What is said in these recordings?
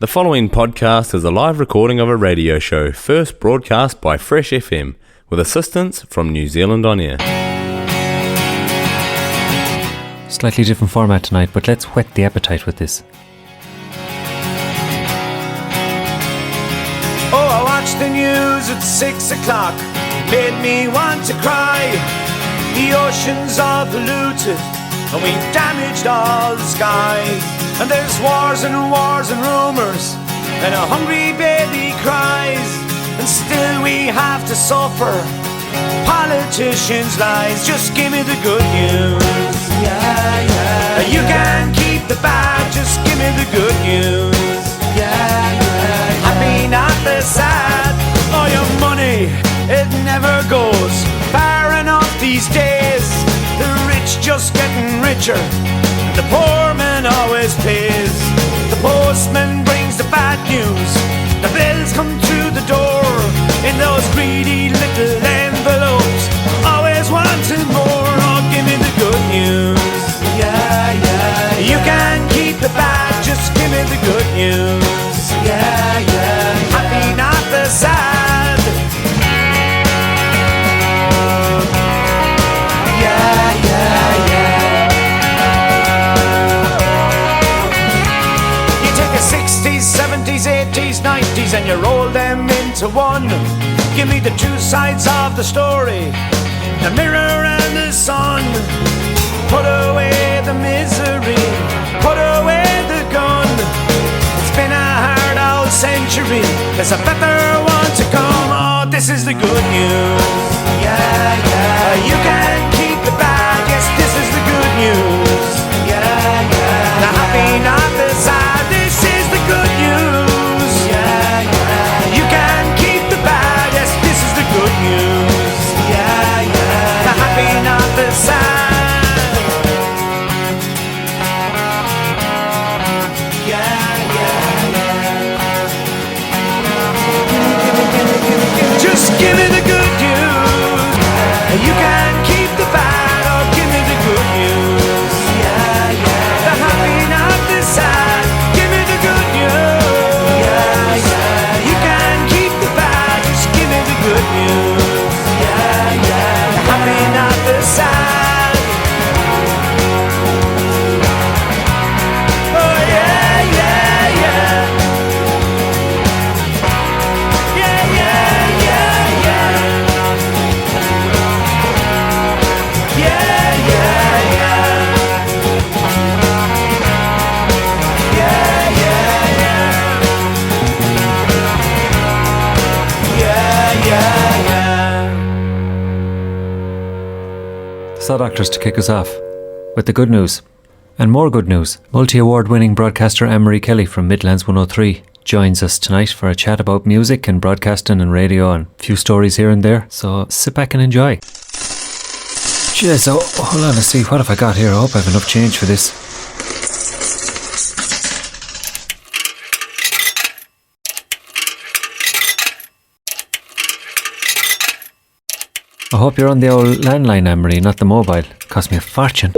The following podcast is a live recording of a radio show first broadcast by Fresh FM with assistance from New Zealand On Air. Slightly different format tonight, but let's whet the appetite with this. Oh, I watched the news at 6 o'clock, made me want to cry. The oceans are polluted and we've damaged all the sky. And there's wars and rumours, and a hungry baby cries. And still we have to suffer politicians' lies. Just give me the good news. Yeah. You can keep the bad, just give me the good news. Yeah. Happy, not the sad. Oh, your money, it never goes far enough these days. The rich just getting richer, the poor man always pays. The postman brings the bad news. The bills come through the door in those greedy little envelopes, always wanting more. Oh, give me the good news. Yeah. You can keep the bad, just give me the good news. Yeah. Happy, not the sad. Yeah. You take the 60s, 70s, 80s, 90s and you roll them into one. Give me the two sides of the story, the mirror and the sun. Put away the misery, put away the gun. It's been a hard old century, there's a better one to come. Oh, this is the good news. Yeah. You can keep the bad, yes, this is the good news. Yeah. The happy, not the sad, this is the good news. Yeah. You can keep the bad, yes, this is the good news. Yeah. The happy, not the sad. Just give me the good news. You can keep the bad, or give me the good news. Yeah. The happy, not the sad. Give me the good news. Yeah. You can keep the bad, just give me the good news. Yeah. The happy, not the sad. Oh yeah. Yeah. Saw Doctors to kick us off with the good news. And more good news. Multi-award winning broadcaster AMKelly from Midlands 103 joins us tonight for a chat about music and broadcasting and radio and a few stories here and there. So sit back and enjoy. Jeez, so hold on, let's see, what have I got here? I hope I have enough change for this. I hope you're on the old landline, Anne-Marie, not the mobile. It cost me a fortune.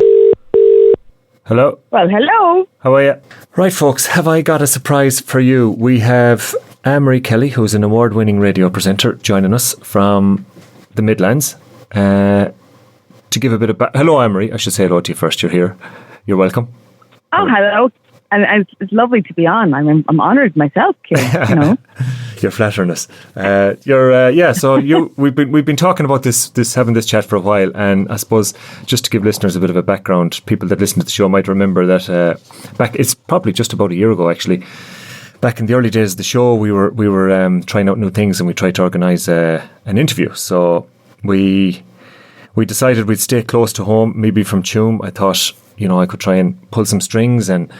Hello? Well, hello. How are you? Right, folks, have I got a surprise for you? We have AMKelly, who's an award-winning radio presenter, joining us from the Midlands. To give a bit of... Hello, Anne-Marie. I should say hello to you first. You're here. You're welcome. Oh, hello. And it's lovely to be on. I'm honoured myself, Ciaran, you know. You're flattering us. So we've been talking about this having this chat for a while, and I suppose just to give listeners a bit of a background, people that listen to the show might remember that it's probably just about a year ago actually. Back in the early days of the show, we were trying out new things, and we tried to organise an interview. So we decided we'd stay close to home, maybe from Tuam. I thought, I could try and pull some strings and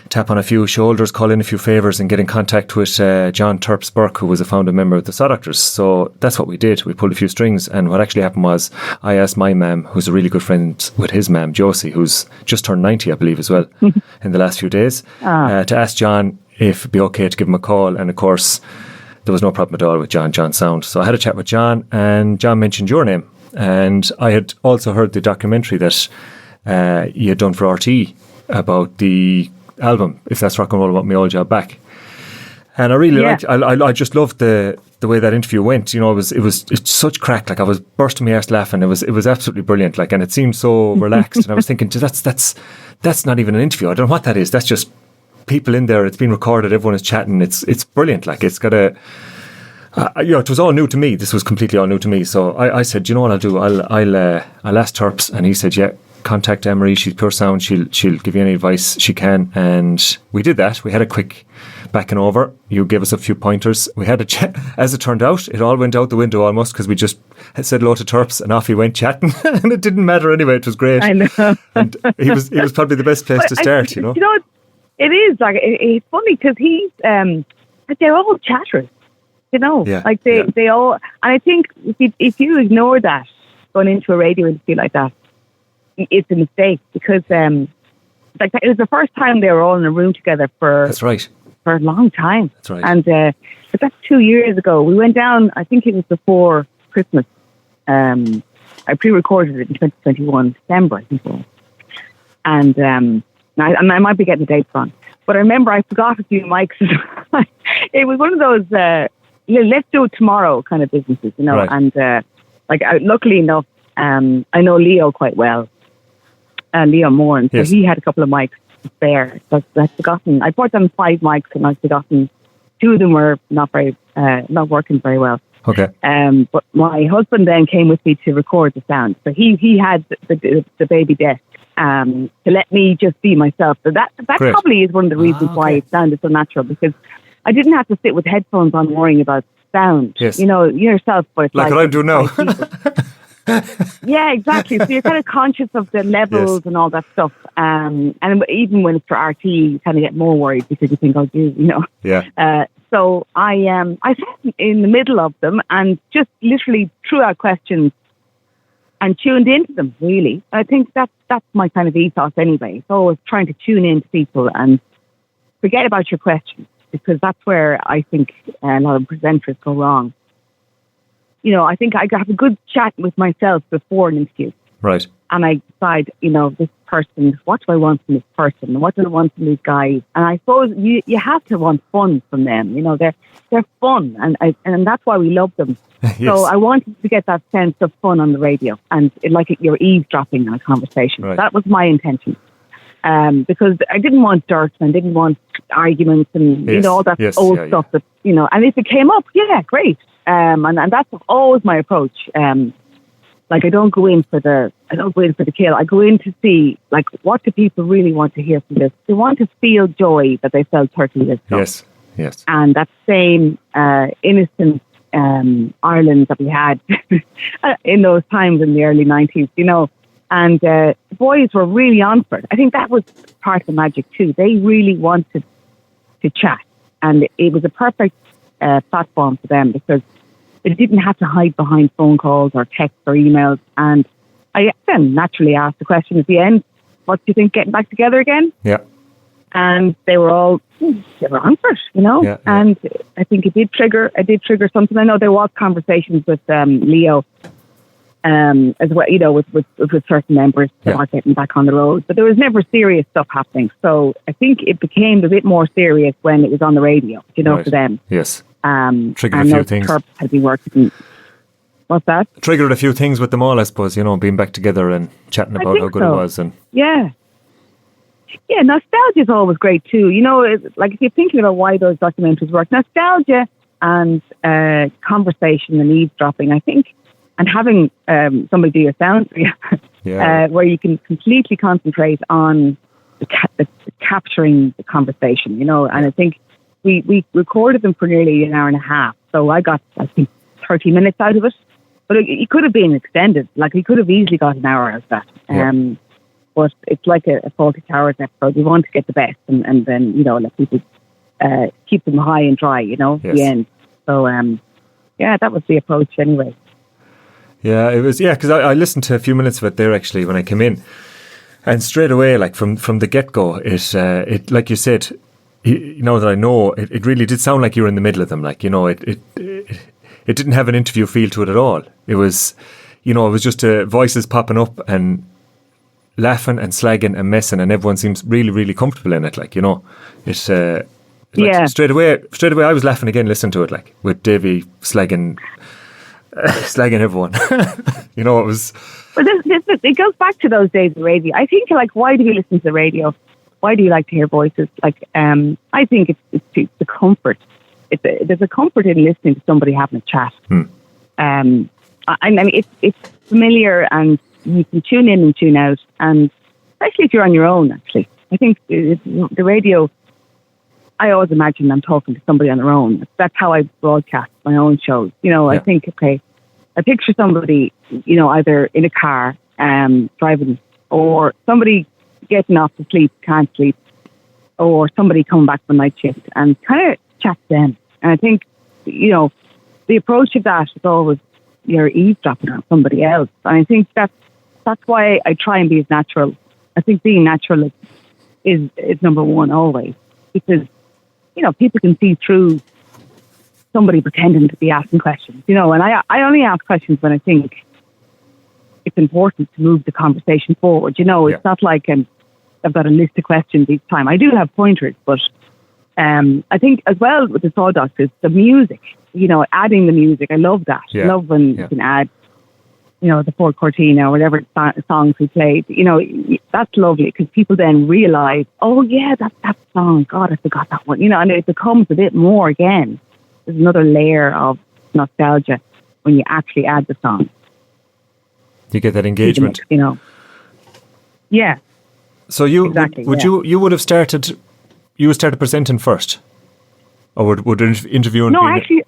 tap on a few shoulders, call in a few favours and get in contact with John Terps Burke, who was a founding member of the Saw Doctors. So that's what we did. We pulled a few strings, and what actually happened was I asked my mam, who's a really good friend with his mam, Josie, who's just turned 90, I believe, as well, in the last few days, to ask John if it'd be okay to give him a call. And of course, there was no problem at all with John Sound. So I had a chat with John, and John mentioned your name. And I had also heard the documentary that you had done for RT about the album, If That's Rock and Roll, About My Old Job Back. And I really liked. I just loved the way that interview went. You know, it's such crack. Like I was bursting my arse laughing. It was absolutely brilliant. Like, and it seemed so relaxed. And I was thinking, that's not even an interview. I don't know what that is. That's just people in there. It's been recorded. Everyone is chatting. It's brilliant. Like it's got a. It was all new to me. This was completely all new to me. So I said, you know what I'll do? I'll ask Terps, and he said, yeah. Contact Emery, she's pure sound, she'll give you any advice she can. And we did that. We had a quick backing over. You gave us a few pointers. We had a chat. As it turned out, it all went out the window almost, because we just said hello to Terps and off he went chatting. And it didn't matter anyway. It was great. I know. And he was probably the best place to start, you know. You know, it is like it's funny because he's they're all chatterers, you know. Yeah, like they all. And I think if you ignore that going into a radio interview like that, it's a mistake, because like it was the first time they were all in a room together for That's right. for a long time. That's right. And but that's 2 years ago. We went down, I think it was before Christmas. I pre-recorded it in 2021, December, I think it was. And I might be getting the dates wrong, but I remember I forgot a few mics. It was one of those let's do it tomorrow kind of businesses, you know. Right. And luckily enough, I know Leo quite well. Leo Moore, and so yes. he had a couple of mics spare. So I'd forgotten. I bought them 5 mics, and I'd forgotten 2 of them were not working very well. Okay. But my husband then came with me to record the sound. So he had the baby desk to let me just be myself. So that Great. probably is one of the reasons why it sounded so natural, because I didn't have to sit with headphones on worrying about sound. Yes. You know yourself, but it's Like what I'm doing now. Yeah, exactly. So you're kind of conscious of the levels Yes. and all that stuff. And even when it's for RT, you kind of get more worried because you think, oh, geez, you know. Yeah. So I sat in the middle of them and just literally threw out questions and tuned into them, really. I think that's my kind of ethos anyway. It's always trying to tune into people and forget about your questions, because that's where I think a lot of presenters go wrong. You know, I think I have a good chat with myself before an interview. Right. And I decide, you know, this person, what do I want from this person? What do I want from these guys? And I suppose you have to want fun from them. You know, they're fun, and that's why we love them. Yes. So I wanted to get that sense of fun on the radio, and you're eavesdropping on a conversation. Right. That was my intention. Because I didn't want dirt, and I didn't want arguments and you know all that old stuff that, you know. And if it came up, yeah, great. And that's always my approach. Like I don't go in for the kill. I go in to see, like, what do people really want to hear from this? They want to feel joy that they felt 30 years ago. Yes. Yes. And that same innocent Ireland that we had in those times in the early 90s, you know. And the boys were really on for it. I think that was part of the magic too. They really wanted to chat, and it was a perfect platform for them, because they didn't have to hide behind phone calls or texts or emails. And I then naturally asked the question at the end, what do you think, getting back together again? Yeah. And they were on for it, you know. Yeah. And I think it did trigger something. I know there was conversations with Leo as well, you know, with certain members that are getting back on the road, but there was never serious stuff happening. So I think it became a bit more serious when it was on the radio, you know, Right. for them. Yes. Triggered a few things. Terps had been working. What's that? Triggered a few things with them all, I suppose, you know, being back together and chatting about how good it was. And Yeah, nostalgia is always great too. You know, like if you're thinking about why those documentaries work, nostalgia and conversation and eavesdropping, I think, and having somebody do your sound for you, where you can completely concentrate on capturing the conversation, you know. And I think we recorded them for nearly an hour and a half, so I got, I think, 30 minutes out of it. But it could have been extended. Like, we could have easily got an hour out of that. But it's like a Faulty Towers episode. You want to get the best, and then, you know, let people keep them high and dry, you know, at the end. So, that was the approach anyway. Yeah, it was, because I listened to a few minutes of it there, actually, when I came in. And straight away, like, from the get-go, it like you said, you know, that I know, it really did sound like you were in the middle of them. Like, you know, it didn't have an interview feel to it at all. It was, you know, it was just voices popping up and laughing and slagging and messing, and everyone seems really, really comfortable in it. Like, you know, it Like, straight away, I was laughing again listening to it, like with Davey slagging everyone. You know, it was. But it goes back to those days of radio. I think, like, why do we listen to the radio? Why do you like to hear voices? Like, I think it's the comfort. There's a comfort in listening to somebody having a chat. I mean, it's familiar, and you can tune in and tune out, and especially if you're on your own. Actually, I think the radio. I always imagine I'm talking to somebody on their own. That's how I broadcast my own shows. You know, I think, okay, I picture somebody, you know, either in a car, driving, or somebody getting off to sleep, can't sleep, or somebody coming back from night shift, and kind of chat to them. And I think, you know, the approach of that is always you're eavesdropping on somebody else. And I think that's why I try and be as natural. I think being natural is number one always, because, you know, people can see through somebody pretending to be asking questions, you know, and I only ask questions when I think it's important to move the conversation forward. You know, it's not like I've got a list of questions each time. I do have pointers, but I think as well with the Sawdust is the music, you know, adding the music. I love that. I love when you can add, you know, the Ford Cortina or whatever songs we played. You know, that's lovely because people then realise, oh yeah, that's that song. God, I forgot that one. You know, and it becomes a bit more again. There's another layer of nostalgia when you actually add the song. You get that engagement, you know. Yeah. So you would have started. You started presenting first, or would interviewing? No, actually,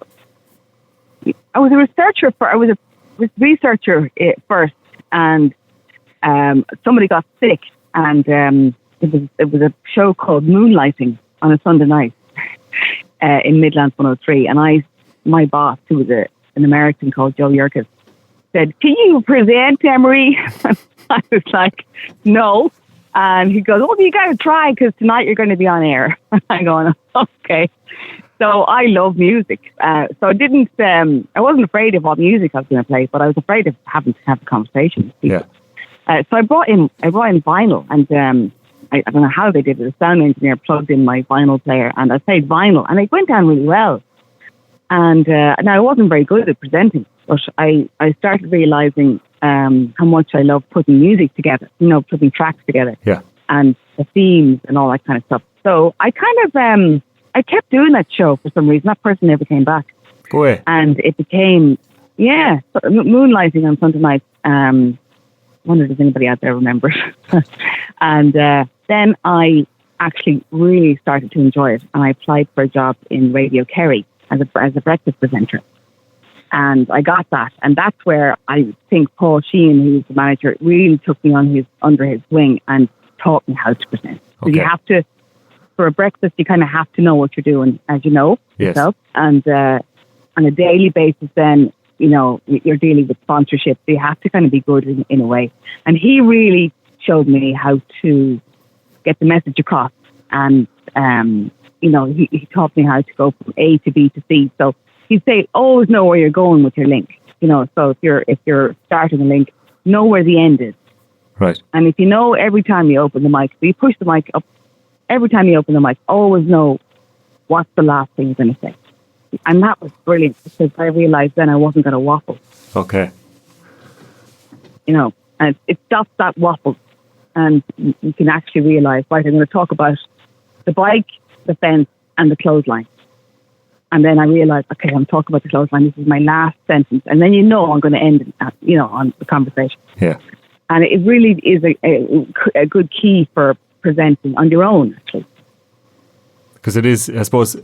I was a researcher. I was a researcher first, and somebody got sick, and it was a show called Moonlighting on a Sunday night in Midlands 103, and my boss, who was an American called Joe Yerkes, said, "Can you present, Emery?" I was like, "No." And he goes, "Oh, you got to try because tonight you're going to be on air." I'm going, "Okay." So I love music. So I wasn't afraid of what music I was going to play, but I was afraid of having to have a conversation with people. So I brought in vinyl, and I don't know how they did it. The sound engineer plugged in my vinyl player, and I played vinyl, and it went down really well. And now I wasn't very good at presenting, but I started realizing how much I love putting music together, you know, putting tracks together, and the themes and all that kind of stuff. So I kind of I kept doing that show for some reason. That person never came back. Go away. And it became Moonlighting on Sunday night. Wonder if anybody out there remembers. And then I actually really started to enjoy it, and I applied for a job in Radio Kerry as a breakfast presenter. And I got that. And that's where I think Paul Sheehan, who's the manager, really took me under his wing and taught me how to present. So you have to, for a breakfast, you kind of have to know what you're doing, as you know, yourself. And on a daily basis, then, you know, you're dealing with sponsorship. So you have to kind of be good in a way. And he really showed me how to get the message across. And, you know, he taught me how to go from A to B to C. So he'd say, always know where you're going with your link. You know, so if you're starting a link, know where the end is. Right. And if you know every time you open the mic, so you push the mic up, every time you open the mic, always know what's the last thing you're going to say. And that was brilliant because I realised then I wasn't going to waffle. Okay. You know, and it stops that waffle. And you can actually realise, right, I'm going to talk about the bike, the fence, and the clothesline. And then I realised, okay, I'm talking about the clothesline. This is my last sentence. And then you know I'm going to end, you know, on the conversation. Yeah. And it really is a good key for presenting on your own, actually. Because it is, I suppose,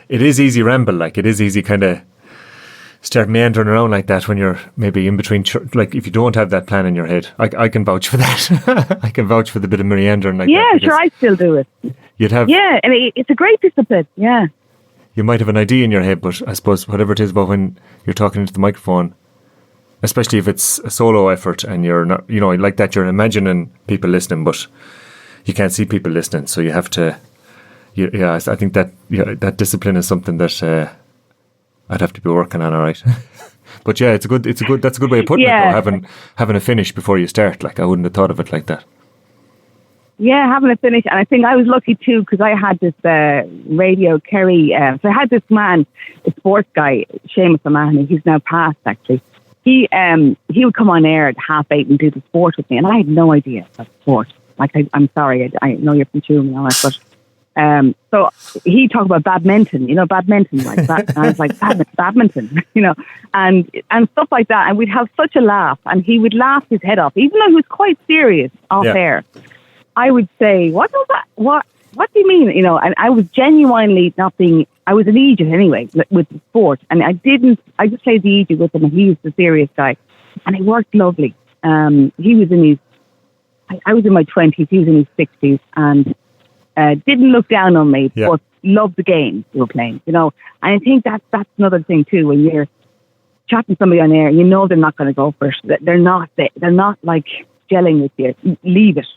it is easy ramble. Like, it is easy kind of start meandering around like that when you're maybe in between, like, if you don't have that plan in your head. I can vouch for that. I can vouch for the bit of meandering like that. Yeah, sure, I still do it. You'd have... Yeah, and it's a great discipline, yeah. You might have an idea in your head, but I suppose whatever it is about when you're talking into the microphone, especially if it's a solo effort and you're not, you know, like that, you're imagining people listening, but you can't see people listening. So you have to, I think that that discipline is something that I'd have to be working on. All right, but yeah, that's a good way of putting it. Though, having a finish before you start. Like, I wouldn't have thought of it like that. having a finish. And I think I was lucky too, because I had this Radio Kerry. So I had this man, a sports guy, Seamus O'Mahony. He's now passed, actually. He would come on air at 8:30 and do the sport with me, and I had no idea about sport. Like, I'm sorry, I know you're from Tuam and all that, but so he talked about badminton, like that. And I was like, badminton, and stuff like that. And we'd have such a laugh, and he would laugh his head off, even though he was quite serious off air. I would say, what was that? What do you mean? And I was genuinely not being, I was an idiot anyway with the sport. And I just played the idiot with him, and he was the serious guy. And it worked lovely. He was in I was in my 20s, he was in his 60s, and didn't look down on me, but loved the game we were playing, And I think that's another thing too, when you're chatting to somebody on air, they're not going to go for it. They're not like gelling with you. Leave it.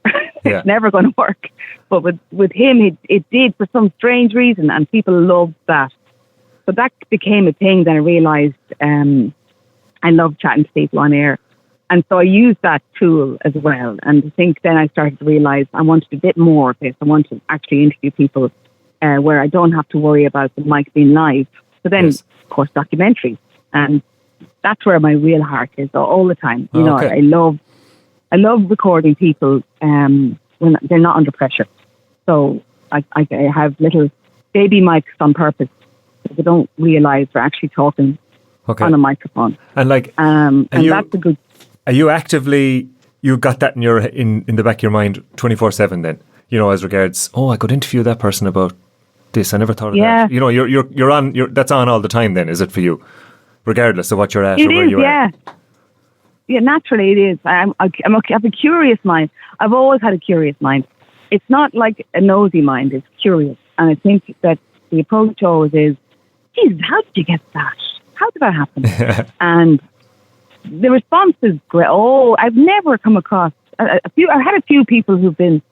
It's never going to work. But with him, it did for some strange reason, and people loved that. So that became a thing. Then I realised I love chatting to people on air. And so I used that tool as well. And I think then I started to realise I wanted a bit more of this. I want to actually interview people where I don't have to worry about the mic being live. So then, of course, documentaries. And that's where my real heart is all the time. I love recording people when they're not under pressure. So I have little baby mics on purpose. So they don't realise they're actually talking on a microphone. And that's a good. Are you actively, you got that in the back of your mind 24/7 then? As regards, I could interview that person about this. I never thought of that. You're on. That's on all the time. Then is it for you, regardless of what you're at or where you are? Yeah, naturally it is. I have a curious mind. I've always had a curious mind. It's not like a nosy mind. It's curious, and I think that the approach always is, Jesus, how did you get that? How did that happen? And the response is great. I've never come across a few. I've had a few people who've been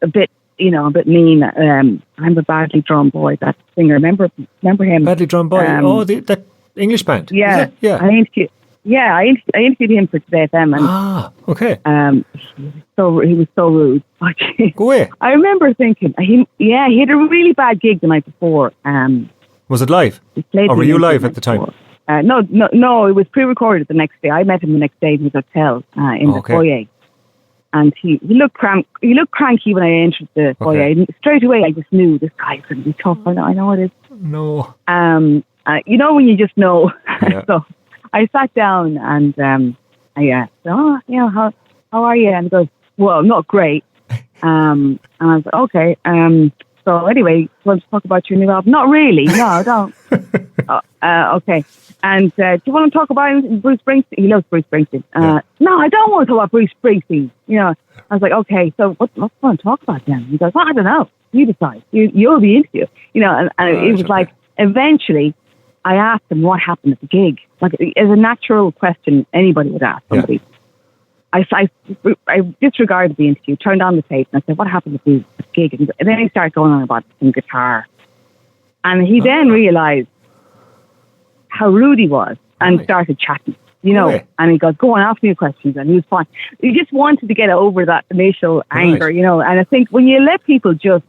a bit mean. I'm a Badly Drawn Boy, that singer. Remember him? Badly Drawn Boy. That English band. Yeah, yeah. I interviewed him for Today FM. And, okay. He was so rude. Go away. I remember thinking, he had a really bad gig the night before. Was it live? Or were you live at the time? No, it was pre-recorded the next day. I met him the next day in his hotel in the foyer. And he looked cranky when I entered the foyer. And straight away, I just knew this guy's going to be tough. I know it is. No. When you just know. Yeah. So I sat down and I asked, how are you? And he goes, well, not great. And I was like, okay. So anyway, want to talk about your new album? Not really. No, I don't. Okay. And do you want to talk about Bruce Springsteen? He loves Bruce Springsteen. No, I don't want to talk about Bruce Springsteen. I was like, okay, so what do you want to talk about then? He goes, well, I don't know. You decide. You'll be into it. And it was like, eventually, I asked him what happened at the gig. Like, it's a natural question anybody would ask somebody. Yeah. I disregarded the interview, turned on the tape, and I said, what happened at the gig? And then he started going on about some guitar. And he then realised how rude he was and started chatting, and he goes, go on, ask me questions, and he was fine. He just wanted to get over that initial anger, and I think when you let people just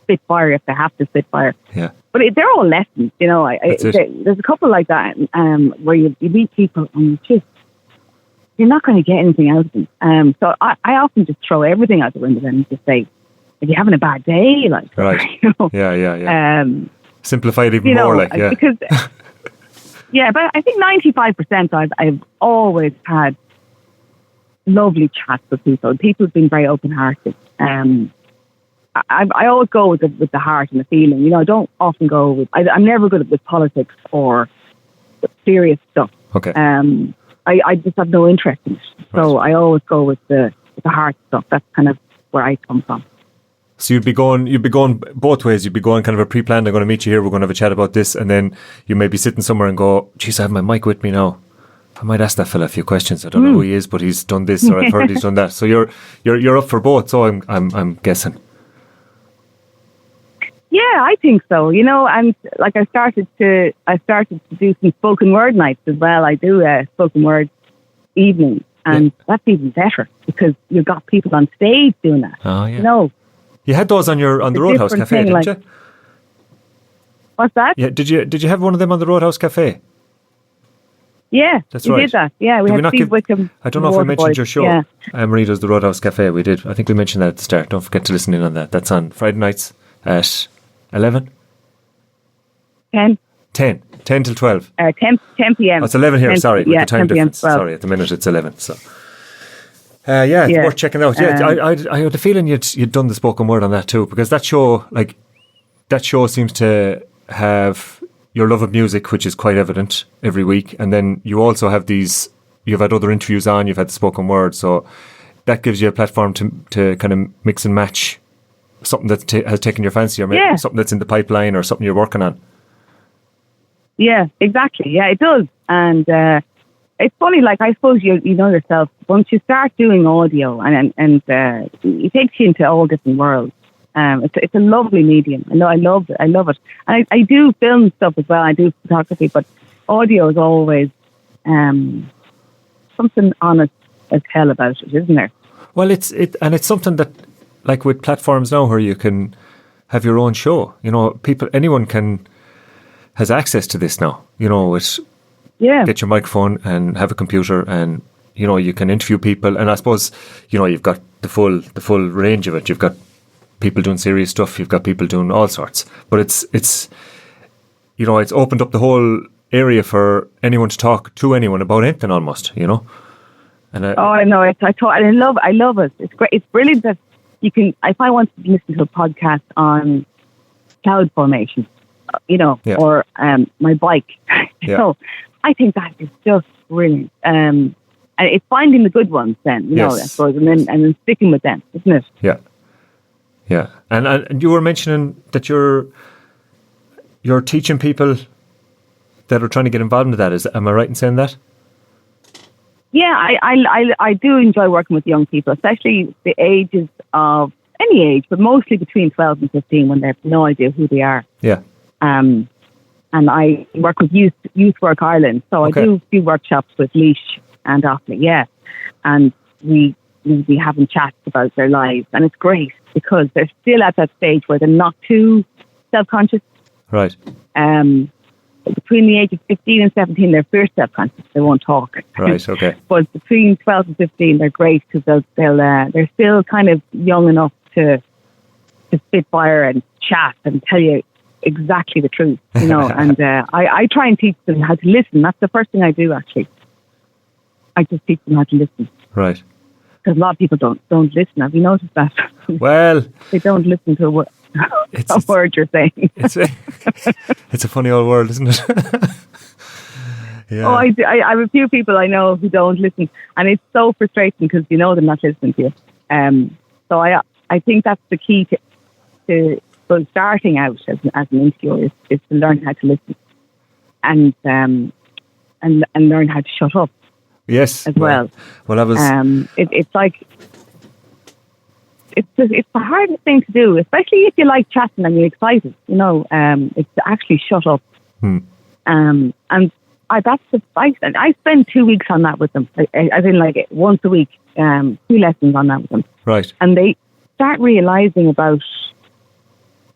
spit fire if they have to spit fire. Yeah. But they're all lessons, there's a couple like that where you meet people and you're not going to get anything out of them. So I often just throw everything out the window and just say, are you having a bad day? Like, right. Yeah. Simplify it even more, because but I think 95% I've always had lovely chats with people. People have been very open-hearted. I always go with the heart and the feeling. I don't often go with. I'm never good with politics or serious stuff. Okay. I just have no interest in it. So I always go with the heart stuff. That's kind of where I come from. So you'd be going both ways. You'd be going kind of a pre-planned, I'm going to meet you here, we're going to have a chat about this, and then you may be sitting somewhere and go, geez, I have my mic with me now. I might ask that fella a few questions. I don't know who he is, but he's done this, or I've heard he's done that. So you're up for both. So I'm guessing. Yeah, I think so. And like I started to do some spoken word nights as well. I do spoken word evenings And that's even better because you've got people on stage doing that. Oh, yeah. You know, You had those on the Roadhouse different Cafe, thing, didn't like- you? what's that? Yeah. Did you have one of them on the Roadhouse Cafe? Yeah, That's we right. did that. Yeah, we Did we had not Steve give- Wickham. I don't know if we Water mentioned Boys. your show. Yeah. Marie does the Roadhouse Cafe. We did. I think we mentioned that at the start. Don't forget to listen in on that. That's on Friday nights at 11? 10 10 till 12. 10 p.m. Oh, it's 11 here, 10 sorry, with yeah, the time 10 p.m. difference. 12. Sorry, at the minute it's 11. So, it's Yeah. worth checking out. Yeah, I had a feeling you'd done the spoken word on that too, because that show seems to have your love of music, which is quite evident every week, and then you also have you've had other interviews on, you've had the spoken word, so that gives you a platform to kind of mix and match something that has taken your fancy, or maybe something that's in the pipeline, or something you're working on. Yeah, exactly. Yeah, it does. And it's funny, like, I suppose you know yourself, once you start doing audio and it takes you into all different worlds. It's a lovely medium. I love it. And I do film stuff as well. I do photography, but audio is always something honest as hell about it, isn't there? Well, it's something that, like with platforms now, where you can have your own show. You know, anyone has access to this now. You know, get your microphone and have a computer, and you know, you can interview people. And I suppose, you know, you've got the full range of it. You've got people doing serious stuff. You've got people doing all sorts. But it's you know, it's opened up the whole area for anyone to talk to anyone about anything, almost. You know. And I know it. I love it. It's great. It's brilliant that you can. If I want to listen to a podcast on cloud formation, you know, or my bike, so I think that is just brilliant. And it's finding the good ones, then, you know, I suppose, and then sticking with them, isn't it? Yeah, yeah. And you were mentioning that you're teaching people that are trying to get involved in that. Am I right in saying that? Yeah, I do enjoy working with young people, especially the ages of any age, but mostly between 12 and 15, when they have no idea who they are. Yeah. And I work with Youth Work Ireland, so I do workshops with Leash and Offaly, and we be having chats about their lives, and it's great because they're still at that stage where they're not too self-conscious. Right. Between the age of 15 and 17, they're fierce self-conscious. They won't talk. Right, okay. But between 12 and 15, they're great because they're still kind of young enough to spit fire and chat and tell you exactly the truth, you know. And I try and teach them how to listen. That's the first thing I do, actually. I just teach them how to listen. Right. Because a lot of people don't listen. Have you noticed that? Well, they don't listen to a word you're saying. It's a funny old world, isn't it? Yeah. Oh, I have a few people I know who don't listen, and it's so frustrating because you know they're not listening to you. So I think that's the key to starting out as an interviewer is to learn how to listen and learn how to shut up. Yes, as well. Well, I was. It's like it's the hardest thing to do, especially if you like chatting and you're excited. You know, it's to actually shut up. And I spend 2 weeks on that with them. I think like once a week, 2 lessons on that with them. Right. And they start realizing about,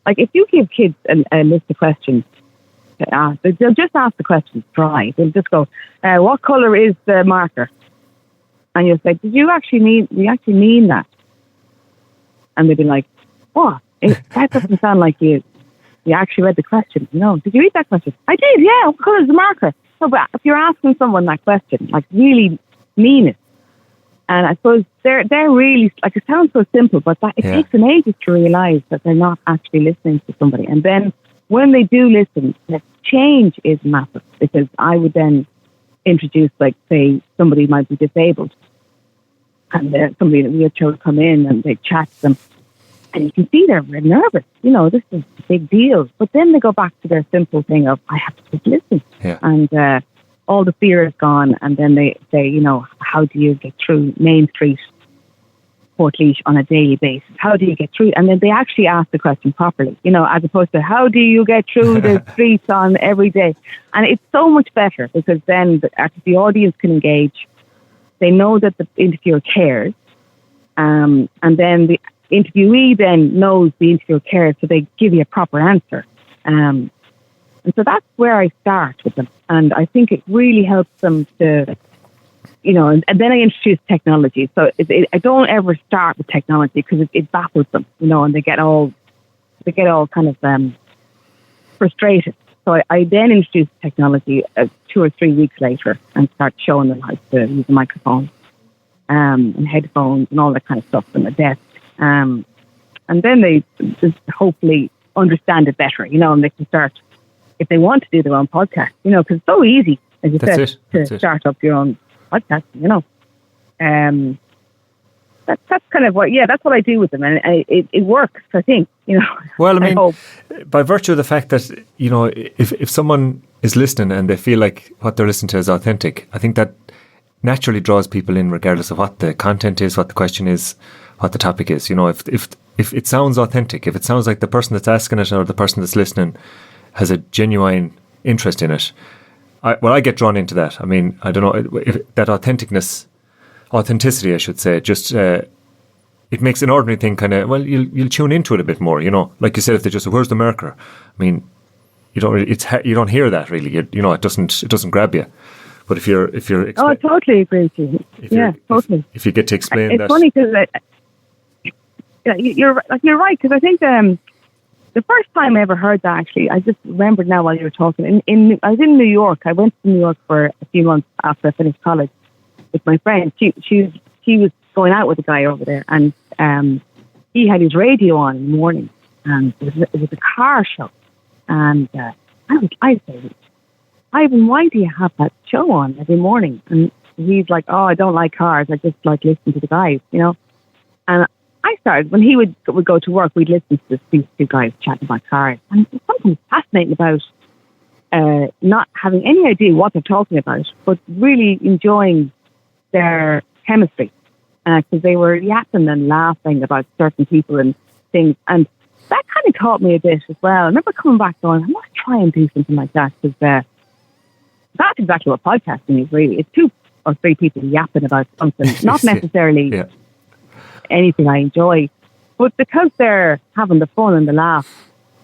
like, if you give kids a list of questions, they'll just ask the questions dry. They'll just go, what colour is the marker? And you'll say, do you actually mean that? And they'll be like, what? That doesn't sound like you actually read the question. No, did you read that question? I did, yeah. What colour is the marker? No, but if you're asking someone that question, like, really mean it. And I suppose they're really, like, it sounds so simple, but it takes them ages to realise that they're not actually listening to somebody. And then when they do listen, the change is massive, because I would then introduce, like, say, somebody might be disabled, and somebody in a wheelchair would come in and they chat to them, and you can see they're very nervous. You know, this is a big deal. But then they go back to their simple thing of, I have to just listen. Yeah. And all the fear is gone. And then they say, you know, how do you get through Main Street, Portlaoise on a daily basis? How do you get through? And then they actually ask the question properly, you know, as opposed to, how do you get through the streets on every day? And it's so much better, because then the audience can engage. they know that the interviewer cares, and then the interviewee then knows the interviewer cares, so they give you a proper answer. And so that's where I start with them, and I think it really helps them to, and then I introduce technology. So I don't ever start with technology because it baffles them, and they get all kind of frustrated. So I then introduce technology 2 or 3 weeks later and start showing them how to use a microphone and headphones and all that kind of stuff on the desk. And then they just hopefully understand it better, and they can start, if they want to do their own podcast, because it's so easy, as you said, to start up your own podcast, That's kind of that's what I do with them, and it works, I think, Well, I mean, by virtue of the fact that, if someone is listening and they feel like what they're listening to is authentic, I think that naturally draws people in regardless of what the content is, what the question is, what the topic is. If it sounds authentic, if it sounds like the person that's asking it or the person that's listening has a genuine interest in it, I get drawn into that. I mean, I don't know, if that authenticity, I should say, just it makes an ordinary thing kind of, well, you'll tune into it a bit more, like you said, if they just say, where's the marker? I mean, you don't hear that really, it doesn't grab you. But if you're I totally agree with you. Totally. If you get to explain that, it's funny because you're right, because I think the first time I ever heard that, actually, I just remembered now while you were talking. I was in New York. I went to New York for a few months after I finished college with my friend. She was going out with a guy over there, and he had his radio on in the morning, and it was a car show. And I said, Ivan, why do you have that show on every morning? And he's like, oh, I don't like cars. I just like listening to the guys, And I started, when he would go to work, we'd listen to these two guys chatting about cars. And there's something fascinating about not having any idea what they're talking about, but really enjoying their chemistry. Because they were yapping and laughing about certain people and things. And that kind of taught me a bit as well. I remember coming back going, I must try and do something like that, because that's exactly what podcasting is, really. It's 2 or 3 people yapping about something, not necessarily anything I enjoy, but because they're having the fun and the laugh,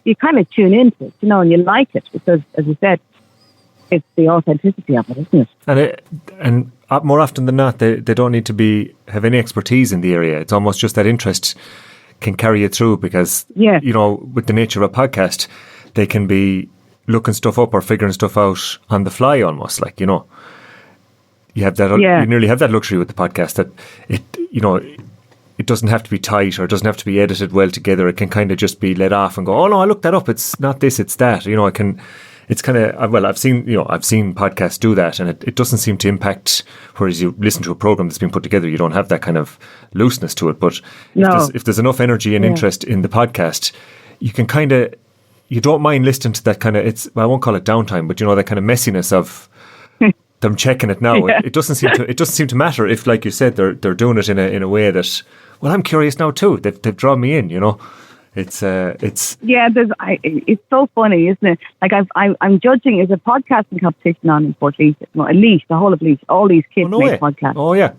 you kind of tune into it, and you like it because, as you said, it's the authenticity of it, isn't it? And more often than not, they don't need to have any expertise in the area. It's almost just that interest can carry you through, because with the nature of a podcast, they can be looking stuff up or figuring stuff out on the fly, almost, like, you have that. You nearly have that luxury with the podcast, that it doesn't have to be tight, or it doesn't have to be edited well together. It can kind of just be let off and go, oh no, I looked that up, it's not this, it's that. It's kind of, well, I've seen podcasts do that, and it doesn't seem to impact. Whereas you listen to a program that's been put together, you don't have that kind of looseness to it. But if there's enough energy and interest in the podcast, you can kind of, you don't mind listening to that kind of, I won't call it downtime, but that kind of messiness of them checking it now. It doesn't seem to matter if, like you said, they're doing it in a way that, well, I'm curious now too. They've drawn me in. It's so funny, isn't it? Like I'm judging. There's a podcasting competition on in Port Leith, the whole of Leith. All these kids make podcasts. Oh yeah.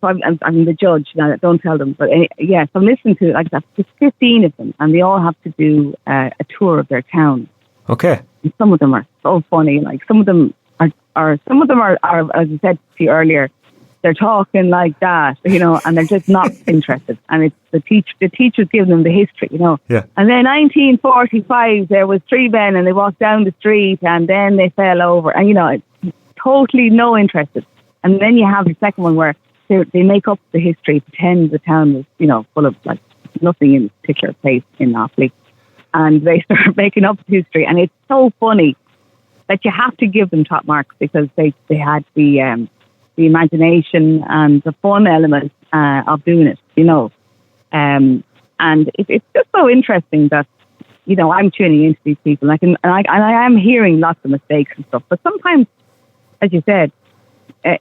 So I'm the judge now. Don't tell them, but so I'm listening to there's 15 of them, and they all have to do a tour of their town. Okay. And some of them are so funny. Like some of them are, as I said to you earlier, they're talking like that, and they're just not interested. And it's the teacher's giving them the history, Yeah. And then 1945, there was 3 men, and they walked down the street, and then they fell over, and it's totally no interest. And then you have the second one where they make up the history, pretend the town was, full of nothing in a particular place in Offaly, and they start making up the history, and it's so funny that you have to give them top marks, because they had the imagination and the fun element of doing it, and it's just so interesting that I'm tuning into these people, and I am hearing lots of mistakes and stuff, but sometimes, as you said,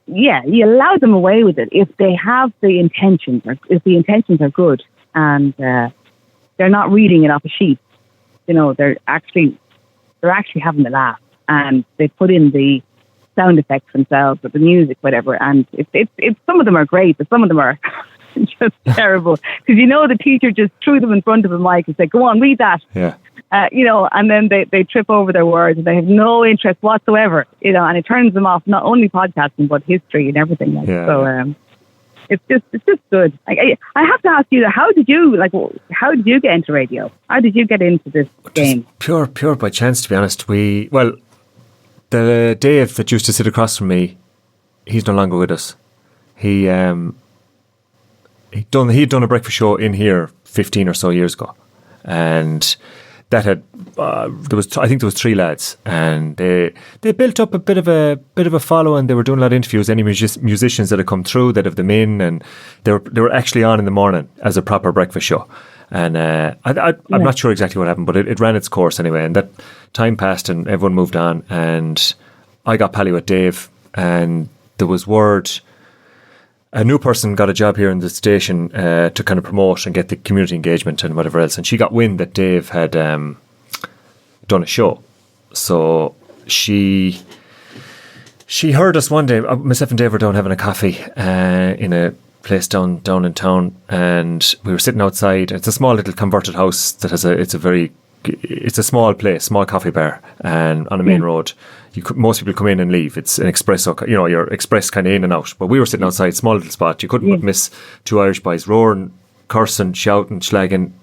you allow them away with it if they have the intentions, or if the intentions are good, and they're not reading it off a sheet. They're actually having the laugh, and they put in the sound effects themselves, but the music, whatever. And it's some of them are great, but some of them are just terrible. Because the teacher just threw them in front of a mic and said, "Go on, read that." Yeah. And then they trip over their words and they have no interest whatsoever, and it turns them off not only podcasting but history and everything. It's just good. I have to ask you, how did you get into radio? How did you get into this game? Pure by chance, to be honest. The Dave that used to sit across from me, he's no longer with us. He'd done a breakfast show in here 15 or so years ago, and that had I think there was 3 lads, and they built up a bit of a following. They were doing a lot of interviews. Any musicians that had come through, they'd have them in, and they were actually on in the morning as a proper breakfast show. And I'm not sure exactly what happened, but it ran its course anyway. And that time passed, and everyone moved on. And I got pally with Dave, and there was word. A new person got a job here in the station to kind of promote and get the community engagement and whatever else. And she got wind that Dave had done a show. So she heard us one day, myself and Dave were down having a coffee in a place down in town. And we were sitting outside. It's a small little converted house that has it's a small place, small coffee bar, and on a main road. Most people come in and leave. It's an espresso, your express kind of in and out. But we were sitting outside, small little spot. You couldn't miss 2 Irish boys roaring, cursing, shouting, slagging.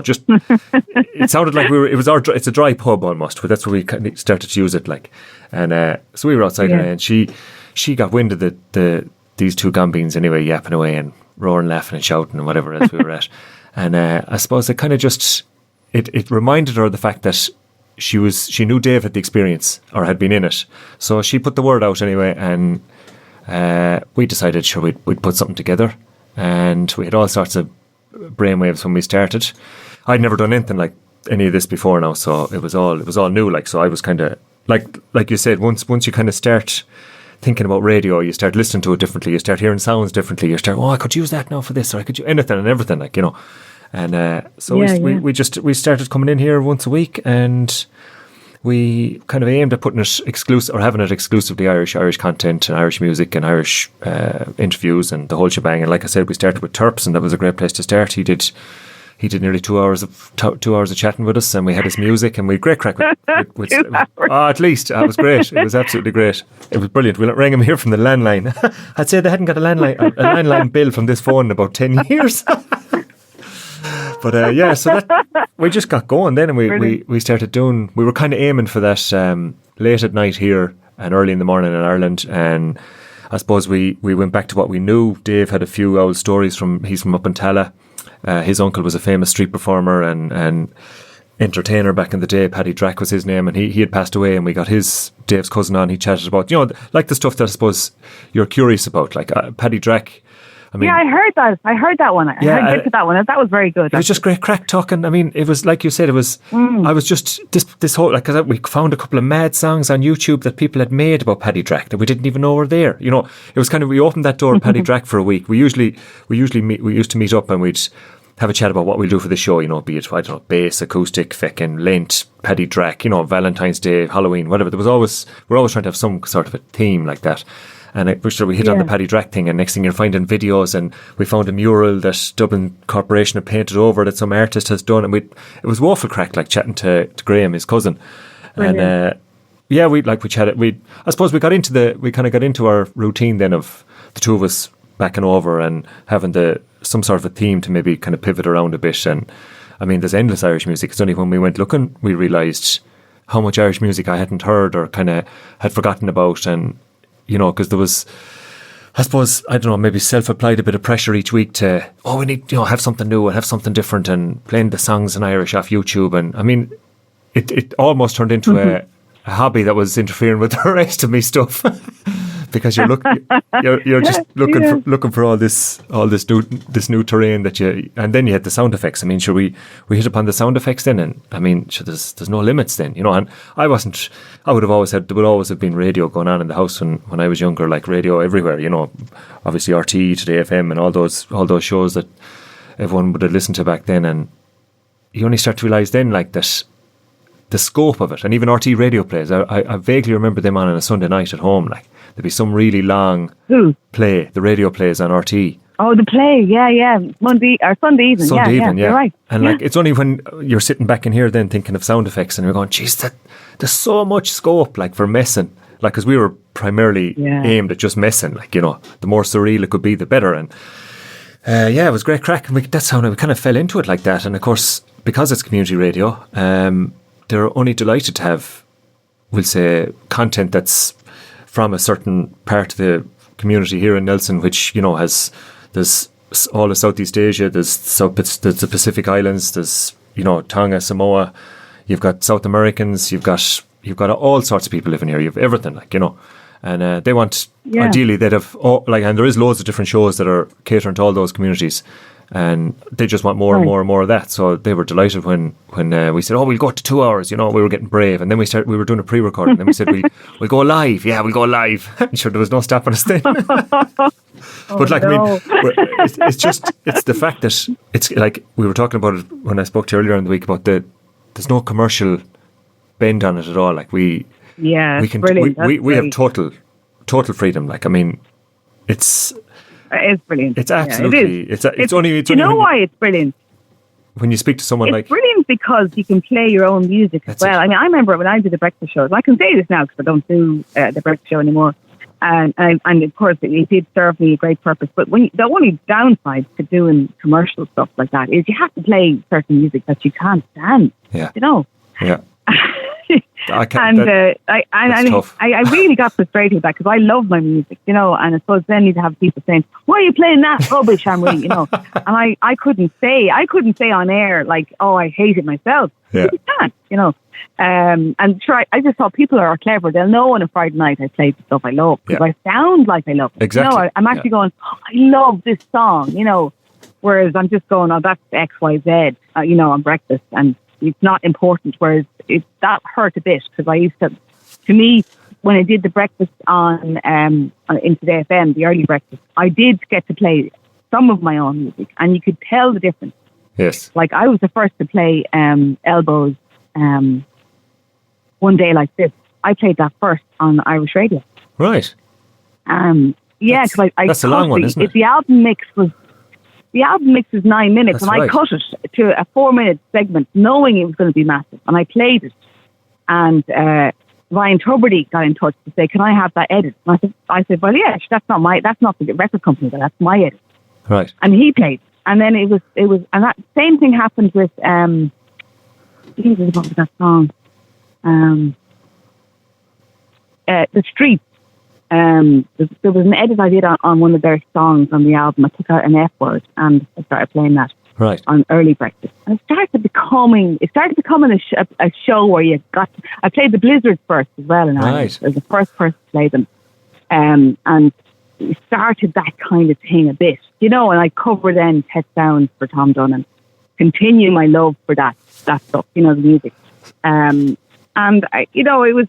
Just it sounded like it's a dry pub almost. But that's where we kind of started to use it like. And so we were outside, and she got wind of these 2 gambins anyway, yapping away and roaring, laughing, and shouting and whatever else we were at. And I suppose it kind of just it reminded her of the fact that she knew Dave had the experience or had been in it, so she put the word out anyway, and we decided we'd put something together, and we had all sorts of brainwaves when we started. I'd never done anything like any of this before now, so it was all new. Like, so I was kind of like you said, once you kind of start thinking about radio, you start listening to it differently, you start hearing sounds differently, you start, I could use that now for this, or I could do anything and everything, And so we started coming in here once a week, and we kind of aimed at putting it exclusive, or having it exclusively Irish content and Irish music and Irish interviews and the whole shebang. And like I said, we started with Terps, and that was a great place to start. He did nearly 2 hours of chatting with us, and we had his music, and we had great crack with at least it was great. It was absolutely great. It was brilliant. We rang him here from the landline. I'd say they hadn't got a landline bill from this phone in about 10 years. But so that we just got going then, and we started doing. We were kind of aiming for that late at night here and early in the morning in Ireland. And I suppose we went back to what we knew. Dave had a few old stories he's from up in Tala. His uncle was a famous street performer and entertainer back in the day. Paddy Drack was his name, and he had passed away. And we got Dave's cousin on. He chatted about like the stuff that I suppose you're curious about, like Paddy Drack. I mean, I heard that. I heard that one. I heard bits of that one. That was very good. It was just great crack talking. I mean, it was like you said. It was. I was just this whole because we found a couple of mad songs on YouTube that people had made about Paddy Drack that we didn't even know were there. It was kind of, we opened that door to Paddy Drack for a week. We used to meet up and we'd have a chat about what we'll do for the show. Be it, I don't know, bass, acoustic, feckin', Lent, Paddy Drack. Valentine's Day, Halloween, whatever. We're always trying to have some sort of a theme like that. And we hit on the Paddy Drack thing, and next thing you're finding videos, and we found a mural that Dublin Corporation had painted over that some artist has done, and it was woeful crack, like chatting to Graham, his cousin. Brilliant. And we chatted. I suppose we kind of got into our routine then of the two of us backing over and having some sort of a theme to maybe kind of pivot around a bit. And I mean, there's endless Irish music. It's only when we went looking we realised how much Irish music I hadn't heard or kind of had forgotten about. And because there was, I suppose, I don't know, maybe self-applied a bit of pressure each week to, we need, have something new and have something different, and playing the songs in Irish off YouTube. And I mean, it almost turned into a hobby that was interfering with the rest of me stuff. Because you're just looking for all this new terrain and then you had the sound effects. I mean, we hit upon the sound effects then, and I mean, there's no limits then, and there would always have been radio going on in the house when I was younger, like radio everywhere, obviously RT, Today FM, and all those shows that everyone would have listened to back then. And you only start to realise then, like, that the scope of it. And even RT radio plays, I vaguely remember them on a Sunday night at home. Like there'd be some really long play, the radio plays on RT. Oh, the play, yeah. Monday or Sunday evening. Sunday evening, yeah. You're right. And like it's only when you're sitting back in here then thinking of sound effects and you're going, geez, there's so much scope like for messing. Like, because we were primarily aimed at just messing. Like, you know, the more surreal it could be, the better. And it was great crack. And that's how we kind of fell into it like that. And of course, because it's community radio, they're only delighted to have, we'll say, content that's from a certain part of the community here in Nelson, which, you know, there's all of Southeast Asia, there's the Pacific Islands, there's, you know, Tonga, Samoa, you've got South Americans, you've got all sorts of people living here, you've everything, like, you know. And they want, ideally, they'd have, and there is loads of different shows that are catering to all those communities. And they just want more and more and more of that. So they were delighted when we said, we'll go to 2 hours, you know, we were getting brave. And then we were doing a pre-recording. And then we said, we'll go live. Yeah, we'll go live. And sure, there was no stopping us then. But like, no. I mean, it's the fact that it's like, we were talking about it when I spoke to you earlier in the week about there's no commercial bend on it at all. Like we can, we have total freedom. Like, I mean, it is brilliant. It's absolutely. Yeah, it's only. You know why it's brilliant? When you speak to someone it's brilliant because you can play your own music as well. I mean, I remember when I did the breakfast shows. I can say this now because I don't do the breakfast show anymore. And of course, it did serve me a great purpose. But the only downside to doing commercial stuff like that is you have to play certain music that you can't stand. Yeah. You know. Yeah. I really got frustrated with that because I love my music, you know, and I suppose then you'd have people saying, why are you playing that rubbish, Anne-Marie, you know, and I couldn't say on air, like, oh, I hate it myself. Yeah. You can't, you know, I just thought people are clever. They'll know on a Friday night I play the stuff I love because I sound like I love it. Exactly. You know, I'm actually going, I love this song, you know, whereas I'm just going, that's X, Y, Z, you know, on breakfast, and it's not important. Whereas that hurt a bit because I used to me, when I did the breakfast on into the FM, the early breakfast, I did get to play some of my own music, and you could tell the difference. Yes. Like I was the first to play Elbows. One Day Like This. I played that first on Irish radio. Right. Yeah, because that's a long one, isn't it? The album mix is 9 minutes, that's and right. I cut it to a 4-minute segment, knowing it was going to be massive, and I played it. And Ryan Tuberty got in touch to say, "Can I have that edit?" And I said, "Well, yeah, that's not the record company, but that's my edit." Right. And he played, and then it was, and that same thing happened with I think it was about that song, The Streets. There was an edit I did on one of their songs on the album. I took out an F word and I started playing that on early breakfast. And it started becoming a show where I played the Blizzards first as well in Ireland. I was the first person to play them. And it started that kind of thing a bit, you know, and I cover then Pet Sounds for Tom Dunn and continue my love for that stuff, you know, the music. And you know, it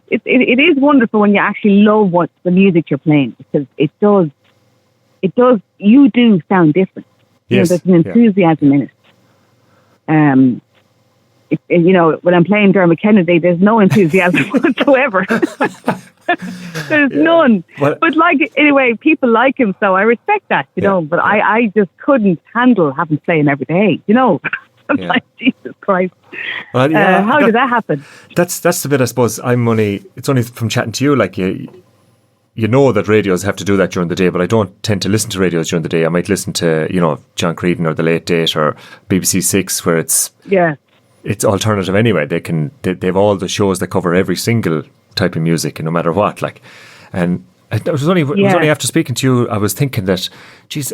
is wonderful when you actually love what the music you're playing, because it does. You do sound different. Yes. You know, there's an enthusiasm in it. You know, when I'm playing Dermot Kennedy, there's no enthusiasm whatsoever. There's none. But like, anyway, people like him, so I respect that, you know. But I just couldn't handle having to play him every day, you know. I'm like, Jesus Christ. Well, how did that happen? That's the bit, I suppose. It's only from chatting to you, like you know that radios have to do that during the day, but I don't tend to listen to radios during the day. I might listen to, you know, John Creedon or The Late Date or BBC Six, where it's alternative anyway. They have all the shows that cover every single type of music, and no matter what. Like, and it was only after speaking to you, I was thinking that, geez,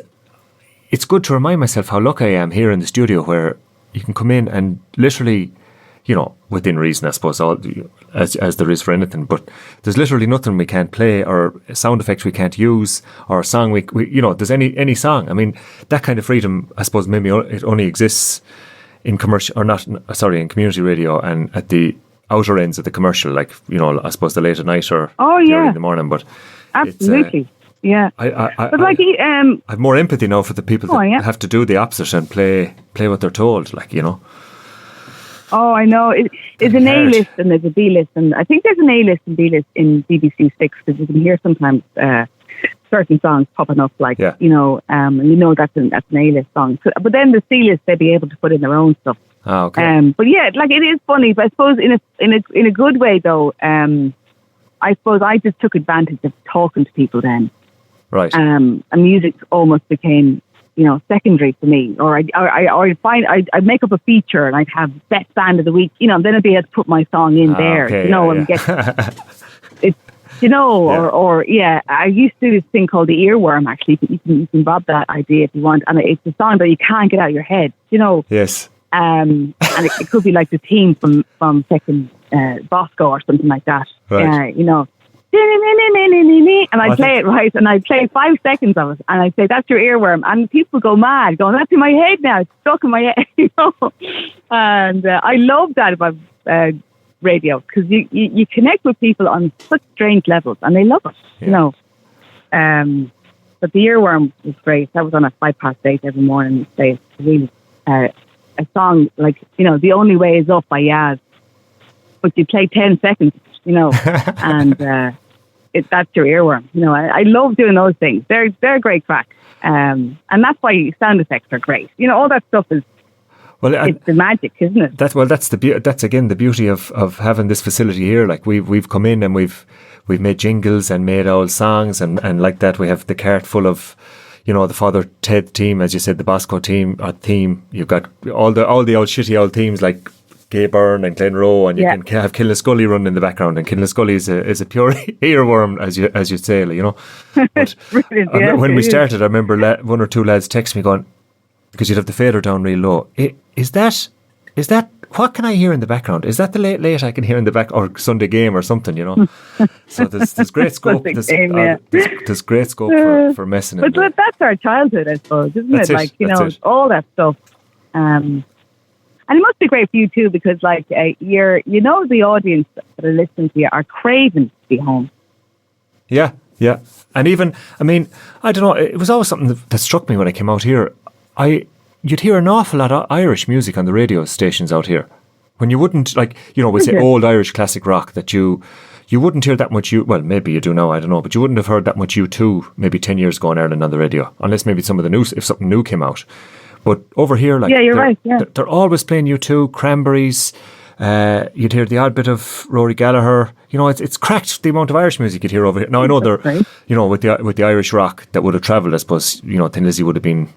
it's good to remind myself how lucky I am here in the studio, where you can come in and literally, you know, within reason, I suppose, as there is for anything, but there's literally nothing we can't play, or sound effects we can't use, or a song we you know, there's any song. I mean, that kind of freedom, I suppose, maybe it only exists in in community radio and at the outer ends of the commercial, like, you know, I suppose the late at night or early in the morning. But absolutely. Yeah, but like I have more empathy now for the people that have to do the opposite and play what they're told, like, you know. Oh, I know. It's an A list and there's a B list, and I think there's an A list and B list in BBC Six, because you can hear sometimes certain songs popping up, like and you know that's an A list song. So, but then the C list, they'll be able to put in their own stuff. Oh, okay. But yeah, like it is funny. But I suppose in a good way though. I suppose I just took advantage of talking to people then. Right. And music almost became, secondary for me. Or I'd make up a feature and I'd have best band of the week, and then I'd be able to put my song in there, okay, and get it, or I used to do this thing called the earworm. Actually, you can rob that idea if you want, and it's a song that you can't get out of your head, Yes. And it could be like the theme from second Bosco or something like that. Right. And I play it right, and I play 5 seconds of it, and I say that's your earworm, and people go mad, going, that's in my head now, it's stuck in my head, And I love that about radio, because you connect with people on such strange levels, and they love it, But the earworm was great. That was on a 8:05 every morning. It's really a song like The Only Way Is Up by Yaz, but you play 10 seconds, and that's your earworm. I love doing those things. They're great crack, and that's why sound effects are great. All that stuff is. Well, it's the magic, isn't it? That's again the beauty of having this facility here. Like we've come in and we've made jingles and made old songs and like that. We have the cart full of, the Father Ted team, as you said, the Bosco theme. You've got all the old shitty old themes like Gay Byrne and Glenroe, and you can have Killascully running in the background, and Killascully is a pure earworm, as you say, But when we started, I remember one or two lads text me going, because you'd have the fader down real low. Is that what can I hear in the background? Is that the late I can hear in the back, or Sunday Game or something? So there's great scope. There's great scope for messing. But that's our childhood, I suppose, isn't it? Like all that stuff. And it must be great for you too, because like the audience that are listening to you are craving to be home. Yeah. And even, I don't know, it was always something that struck me when I came out here. You'd hear an awful lot of Irish music on the radio stations out here. When you wouldn't, we say old Irish classic rock, that you wouldn't hear that much. Well, maybe you do now, I don't know, but you wouldn't have heard that much U2 maybe 10 years ago in Ireland on the radio, unless maybe some of the news, if something new came out. But over here, you're right. Yeah, they're always playing U2, Cranberries. You'd hear the odd bit of Rory Gallagher. It's cracked the amount of Irish music you'd hear over here. Now I know they're, with the Irish rock that would have travelled, I suppose. Thin Lizzy would have been.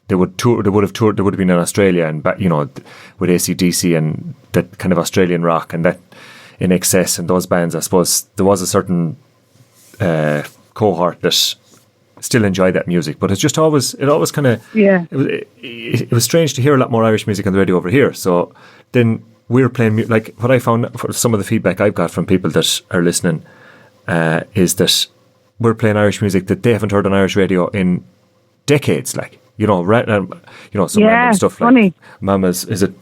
They would have toured. They would have been in Australia and back, with AC/DC and that kind of Australian rock and that In Excess and those bands. I suppose there was a certain cohort that still enjoy that music, but it always kind of it was strange to hear a lot more Irish music on the radio over here. So then we're playing like what I found for some of the feedback I've got from people that are listening is that we're playing Irish music that they haven't heard on Irish radio in decades, like some random stuff funny. Like Mama's the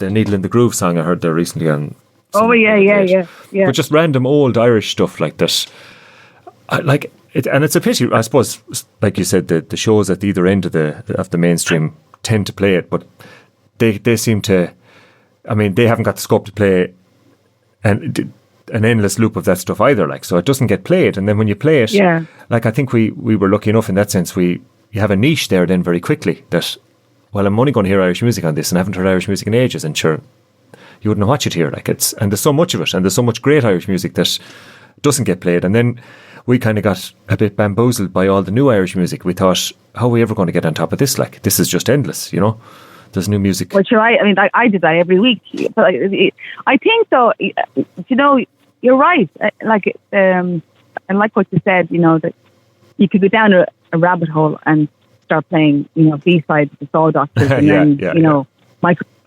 Needle in the Groove song I heard there recently on. Yeah. But just random old Irish stuff like that. And it's a pity, I suppose, like you said, the shows at either end of the mainstream tend to play it, but they seem to, they haven't got the scope to play an endless loop of that stuff either, so it doesn't get played. And then when you play it, I think we were lucky enough in that sense, you have a niche there then very quickly that, well, I'm only going to hear Irish music on this and I haven't heard Irish music in ages, and sure, you wouldn't know what you'd hear. And there's so much of it, and there's so much great Irish music that doesn't get played. And then we kind of got a bit bamboozled by all the new Irish music. We thought, how are we ever going to get on top of this? This is just endless, There's new music. Well, sure, I did that every week. But I think, though, you're right. And like what you said, that you could go down a rabbit hole and start playing, B-sides of the Saw Doctors and then,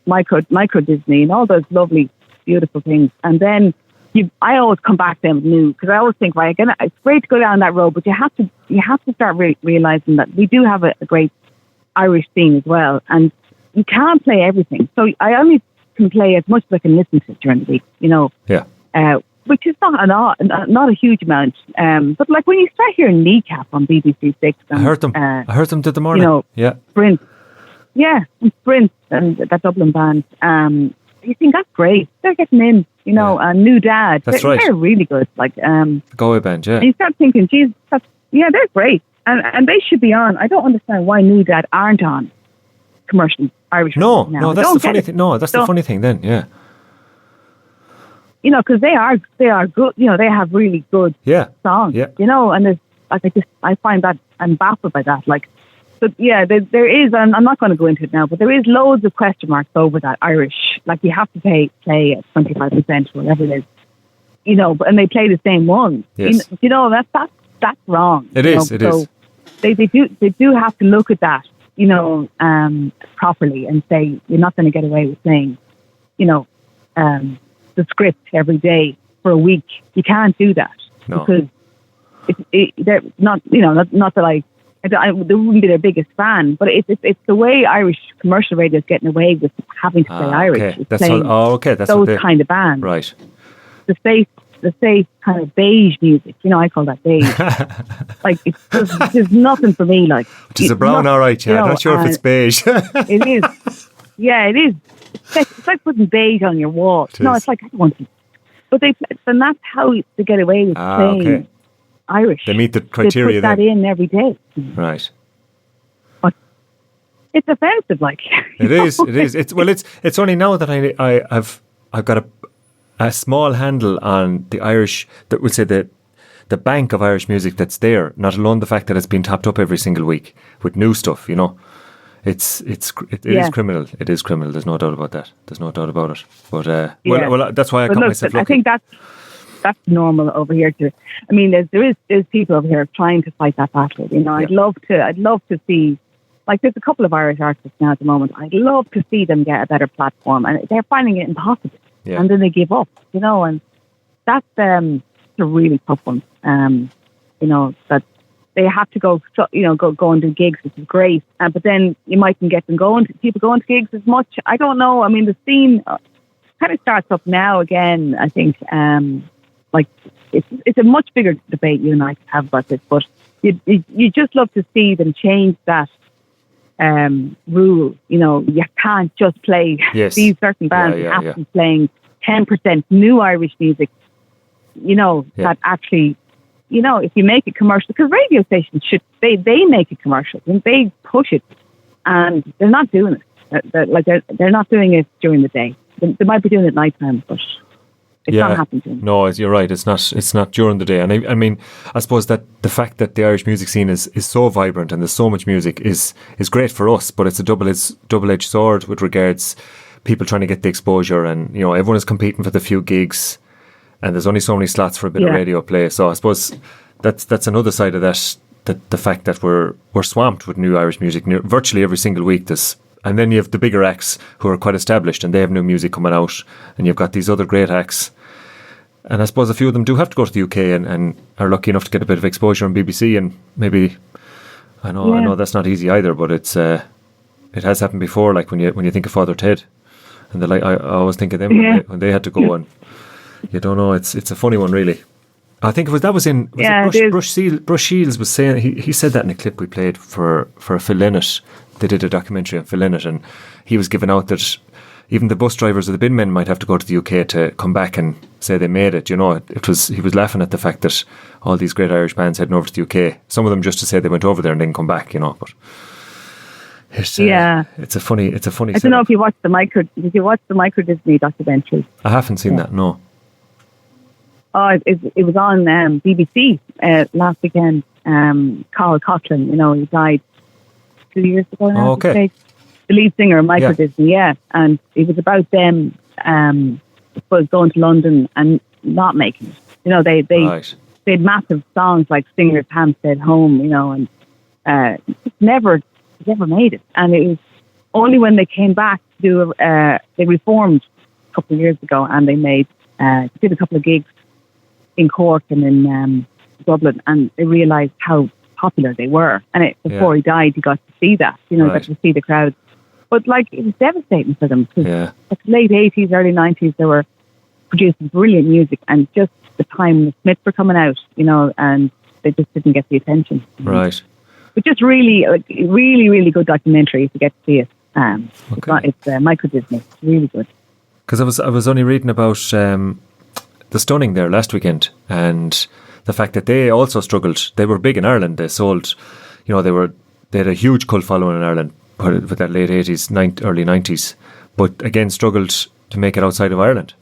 micro Disney and all those lovely, beautiful things. And then I always come back then new, because I always think, right, it's great to go down that road, but you have to start realizing that we do have a great Irish scene as well, and you can't play everything. So I only can play as much as I can listen to during the week, which is not a huge amount. But like when you start hearing Kneecap on BBC Six, and, I heard them. I heard them the morning. Sprint. Yeah, and Sprint. and that Dublin band. You think that's great. They're getting in, a new dad. That's right. They're really good. Like Galway band, yeah. And you start thinking, geez, they're great, and they should be on. I don't understand why new dad aren't on commercial Irish. No, now. that's the funny thing. No, that's the funny thing. Then, yeah. Because they are good. They have really good songs. Yeah. And there's I find that I'm baffled by that. Like, but yeah, there is, and I'm not going to go into it now, but there is loads of question marks over that Irish. Like, you have to play at 25%, whatever it is. And they play the same ones. Yes. That's wrong. It is. So they do have to look at that, properly, and say you're not going to get away with saying, the script every day for a week. You can't do that. No. Because they're not, not that I wouldn't be their biggest fan, but it's the way Irish commercial radio is getting away with having to play Irish. Okay. It's That's those kind of bands. Right. The safe kind of beige music. I call that beige. Like, there's nothing for me. Like, Is it brown? All right. Yeah. I'm not sure if it's beige. It is. Yeah, it is. It's like putting beige on your wall. It's like, I don't want to. But and that's how they get away with playing Irish. They meet the criteria. They put that in every day. Right. But it's offensive, like. It is. It's only now that I've got a small handle on the Irish, that would say the bank of Irish music that's there. Not alone the fact that it's been topped up every single week with new stuff. It is criminal. It is criminal. There's no doubt about that. There's no doubt about it. But well, that's why I got myself lucky. I think that's normal over here too. I mean, there's people over here trying to fight that battle. I'd love to see, like, there's a couple of Irish artists now at the moment. I'd love to see them get a better platform, and they're finding it impossible. Yeah. And then they give up. And that's a really tough one. That they have to go and do gigs, which is great. But then you mightn't get them people going to gigs as much. I don't know. I mean, the scene kind of starts up now again, I think. Like, it's a much bigger debate you and I could have about this, but you just love to see them change that rule. You can't just play these certain bands. You have to be playing 10% new Irish music, that actually, if you make it commercial, because radio stations they make it commercial and they push it, and they're not doing it. They're not doing it during the day. They might be doing it at nighttime, but it's not happening. No, you're right. It's not during the day. And I mean, I suppose that the fact that the Irish music scene is so vibrant and there's so much music is great for us, but it's a double-edged sword with regards people trying to get the exposure, and everyone is competing for the few gigs, and there's only so many slots for a bit of radio play. So I suppose that's another side of that the fact that we're swamped with new Irish music virtually every single week. And then you have the bigger acts who are quite established and they have new music coming out, and you've got these other great acts. And I suppose a few of them do have to go to the UK and are lucky enough to get a bit of exposure on BBC, and maybe I know that's not easy either, but it has happened before. Like when you think of Father Ted, and I always think of them when they had to go, and you don't know. It's a funny one, really. I think Bruce Shields was saying, he said that in a clip we played for Phil Lynott. They did a documentary on Phil Lynott, and he was giving out that even the bus drivers or the bin men might have to go to the UK to come back and say they made it. He was laughing at the fact that all these great Irish bands heading over to the UK, some of them just to say they went over there and didn't come back, but it's a funny I don't know if you watched did you watch the Micro Disney documentary? I haven't seen that, no. Oh, it was on BBC last weekend. Carl Coughlin, he died 2 years ago now. Oh, okay. The lead singer of Micro Disney, and it was about them, I suppose, going to London and not making it. They had massive songs like Singer's Hampstead Home, and never made it. And it was only when they came back to do, they reformed a couple of years ago, and they did a couple of gigs in Cork and in Dublin, and they realised how popular they were. And before he died, he got to see that, got to see the crowd. But it was devastating for them, because late 80s, early 90s, they were producing brilliant music, and just the time the Smiths were coming out, and they just didn't get the attention. Right. But just really, really, really good documentary if you get to see it. It's Michael Disney. It's really good. Because I was only reading about the Stunning there last weekend, and the fact that they also struggled. They were big in Ireland. They sold, they had a huge cult following in Ireland with that late 80s, early 90s, but again struggled to make it outside of Ireland.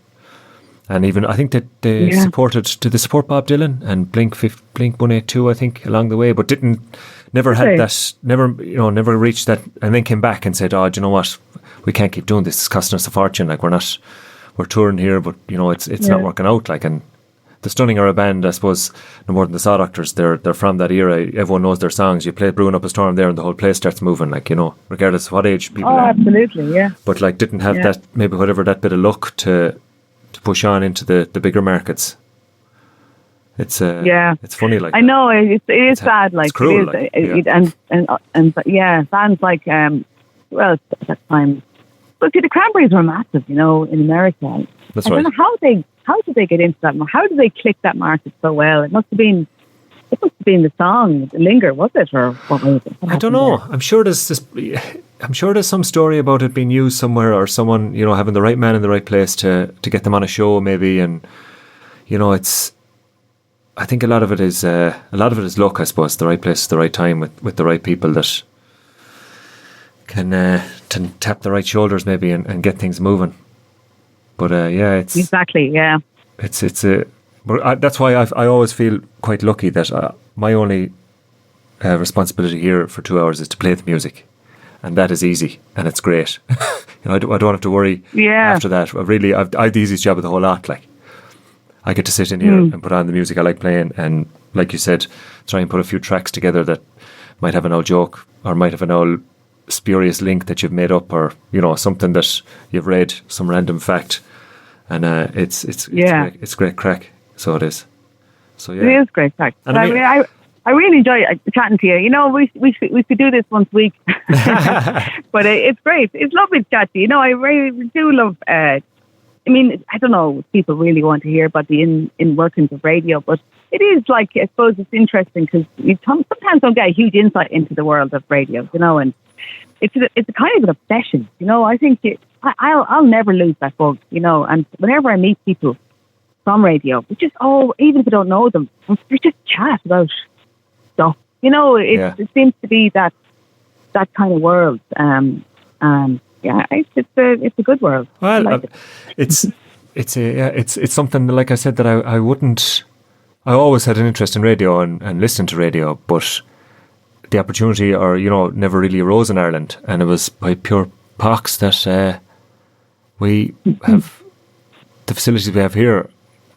And even I think that they did they support Bob Dylan and Blink 182, I think, along the way, but never reached that, and then came back and said, "Oh, do you know what? We can't keep doing this. It's costing us a fortune. Like we're touring here, but it's not working out." Like, and the Stunning are a band, I suppose, no more than the Saw Doctors. They're from that era. Everyone knows their songs. You play Brewing Up a Storm there, and the whole place starts moving. Like, regardless of what age people are. Absolutely, yeah. But like, didn't have that, maybe whatever, that bit of luck to push on into the bigger markets. It's it's funny. Like, I know it is sad. Like, it's cruel. Bands like at that time. But see, the Cranberries were massive, in America. That's I right. don't know how did they get into that? How did they click that market so well? It must have been the song, the Linger, was it, or what was it? I don't know. I'm sure there's some story about it being used somewhere, or someone having the right man in the right place to get them on a show, maybe. And it's. I think a lot of it is luck, I suppose. The right place, the right time, with the right people that can tap the right shoulders, maybe, and get things moving. But it's exactly, yeah. But that's why I always feel quite lucky that my only responsibility here for 2 hours is to play the music, and that is easy and it's great. I don't have to worry after that. I have the easiest job of the whole lot. Like, I get to sit in here and put on the music I like playing, and like you said, try and put a few tracks together that might have an old joke or might have an old spurious link that you've made up, or something that you've read, some random fact, and it's great crack. So it is. So yeah, it is great crack. And I really enjoy chatting to you. We could do this once a week, but it's great. It's lovely to chat to you. I really do love. I don't know if people really want to hear about the in workings of radio, but it is, like, I suppose it's interesting because you sometimes don't get a huge insight into the world of radio, and it's a kind of an obsession, I think I'll never lose that bug, and whenever I meet people from radio, it's just, even if I don't know them, we just chat about stuff, it seems to be that kind of world, it's a good world. Well, like it's something, like I said, that I wouldn't. I always had an interest in radio and listening to radio, but the opportunity, never really arose in Ireland, and it was by pure pox that we have the facilities we have here,